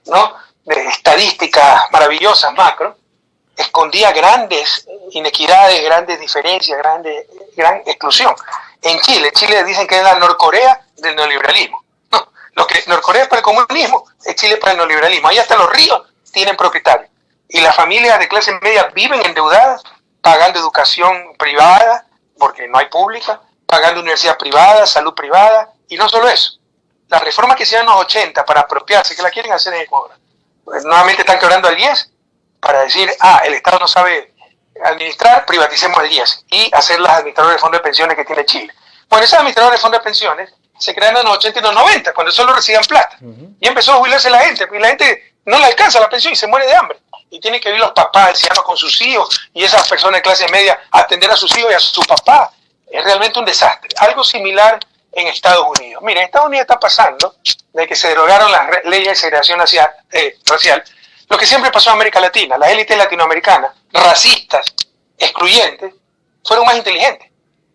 ¿no?, de estadísticas maravillosas, macro, escondía grandes inequidades, grandes diferencias, gran exclusión. En Chile dicen que es la Norcorea del neoliberalismo. No, lo que Norcorea es para el comunismo, es Chile para el neoliberalismo. Ahí hasta los ríos tienen propietarios. Y las familias de clase media viven endeudadas, pagando educación privada, porque no hay pública, pagando universidad privada, salud privada, y no solo eso. Las reformas que se dan en los 80 para apropiarse, que la quieren hacer en Ecuador, pues nuevamente están quebrando al IES para decir, el Estado no sabe administrar, privaticemos el IES y hacer las administradoras de fondos de pensiones que tiene Chile. Bueno, esas administradoras de fondos de pensiones se crearon en los 80 y los 90, cuando solo recibían plata. Y empezó a jubilarse la gente, porque la gente no le alcanza la pensión y se muere de hambre. Y tienen que vivir los papás ancianos con sus hijos y esas personas de clase media atender a sus hijos y a sus papás. Es realmente un desastre. Algo similar en Estados Unidos. Mire, en Estados Unidos está pasando de que se derogaron las leyes de segregación racial, lo que siempre pasó en América Latina. Las élites latinoamericanas, racistas, excluyentes, fueron más inteligentes.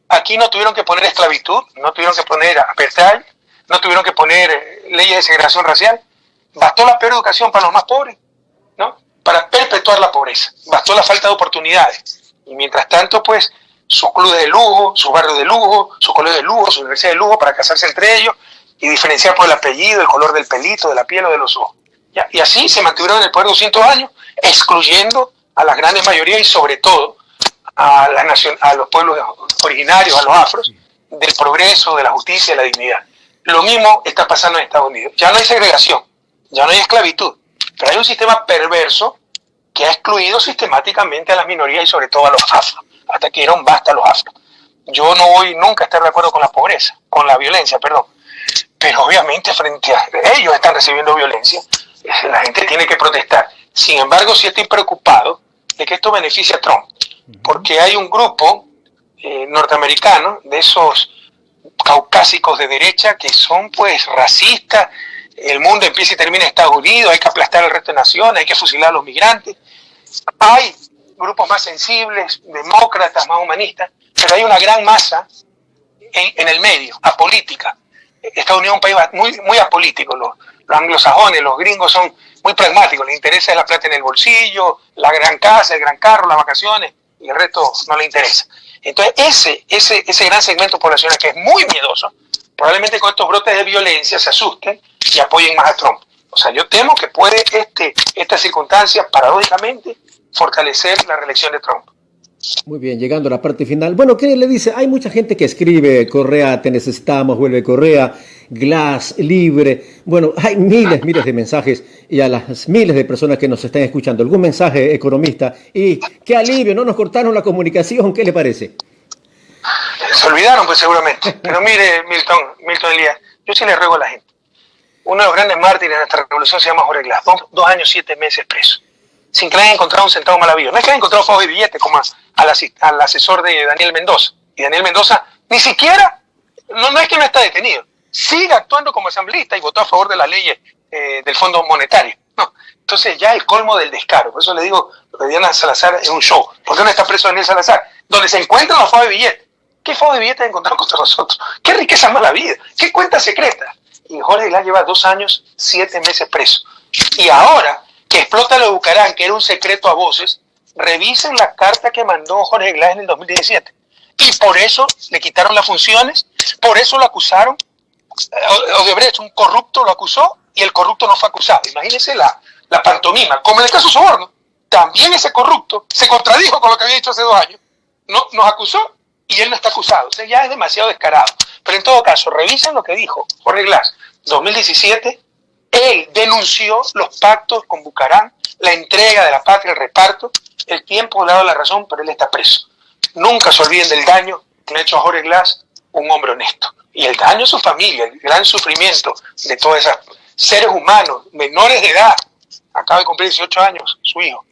Aquí no tuvieron que poner esclavitud, no tuvieron que poner apartheid, no tuvieron que poner leyes de segregación racial. Bastó la peor educación para los más pobres, ¿no?, para perpetuar la pobreza. Bastó la falta de oportunidades. Y mientras tanto, pues, sus clubes de lujo, sus barrios de lujo, sus colegios de lujo, sus universidades de lujo para casarse entre ellos y diferenciar por el apellido, el color del pelito, de la piel o de los ojos. ¿Ya? Y así se mantuvieron en el poder 200 años, excluyendo a las grandes mayorías y sobre todo a los pueblos originarios, a los afros, del progreso, de la justicia, de la dignidad. Lo mismo está pasando en Estados Unidos. Ya no hay segregación, ya no hay esclavitud, pero hay un sistema perverso que ha excluido sistemáticamente a las minorías y sobre todo a los afros, hasta que dieron basta a los afros. Yo no voy nunca a estar de acuerdo con la pobreza, con la violencia, perdón, pero obviamente frente a ellos están recibiendo violencia, la gente tiene que protestar. Sin embargo, sí estoy preocupado de que esto beneficie a Trump, porque hay un grupo norteamericano de esos caucásicos de derecha que son pues racistas. El mundo empieza y termina en Estados Unidos, hay que aplastar al resto de naciones, hay que fusilar a los migrantes. Hay grupos más sensibles, demócratas, más humanistas, pero hay una gran masa en el medio, apolítica. Estados Unidos es un país muy apolítico. Los anglosajones, los gringos son muy pragmáticos, les interesa la plata en el bolsillo, la gran casa, el gran carro, las vacaciones, y el resto no les interesa. Entonces ese gran segmento poblacional que es muy miedoso, probablemente con estos brotes de violencia se asusten y apoyen más a Trump. O sea, yo temo que puede esta circunstancia, paradójicamente, fortalecer la reelección de Trump. Muy bien, llegando a la parte final. Bueno, ¿qué le dice? Hay mucha gente que escribe, Correa, te necesitamos, vuelve Correa, Glass, libre. Bueno, hay miles de mensajes y a las miles de personas que nos están escuchando. ¿Algún mensaje, economista? Y qué alivio, no nos cortaron la comunicación, ¿qué le parece? Se olvidaron, pues seguramente. Pero mire, Milton Elías, yo sí le ruego a la gente. Uno de los grandes mártires de nuestra revolución se llama Jorge Glass, 2 años, 7 meses preso, sin que le hayan encontrado un centavo mal habido. No es que hayan encontrado fajos de billetes como al asesor de Daniel Mendoza. Y Daniel Mendoza ni siquiera, no es que no está detenido, sigue actuando como asambleísta y votó a favor de las leyes del Fondo Monetario. No. Entonces ya el colmo del descaro. Por eso le digo, lo de Diana Salazar es un show. ¿Por qué no está preso Daniel Salazar? Donde se encuentran los fajos de billetes. ¿Qué fajos de billetes encontraron contra nosotros? ¿Qué riqueza mala vida? ¿Qué cuenta secreta? Y Jorge Glass lleva 2 años, 7 meses preso. Y ahora que explota lo de Bucarán, que era un secreto a voces, revisen la carta que mandó Jorge Glass en el 2017. Y por eso le quitaron las funciones, por eso lo acusaron. Odebrecht, un corrupto, lo acusó y el corrupto no fue acusado. Imagínense la pantomima. Como en el caso Soborno, también ese corrupto se contradijo con lo que había dicho hace 2 años. No, nos acusó y él no está acusado. O sea, ya es demasiado descarado. Pero en todo caso, revisen lo que dijo Jorge Glass 2017. Él denunció los pactos con Bucarán, la entrega de la patria, el reparto. El tiempo le ha dado la razón, pero él está preso. Nunca se olviden del daño que le ha hecho a Jorge Glass, un hombre honesto. Y el daño a su familia, el gran sufrimiento de todos esos seres humanos, menores de edad. Acaba de cumplir 18 años su hijo.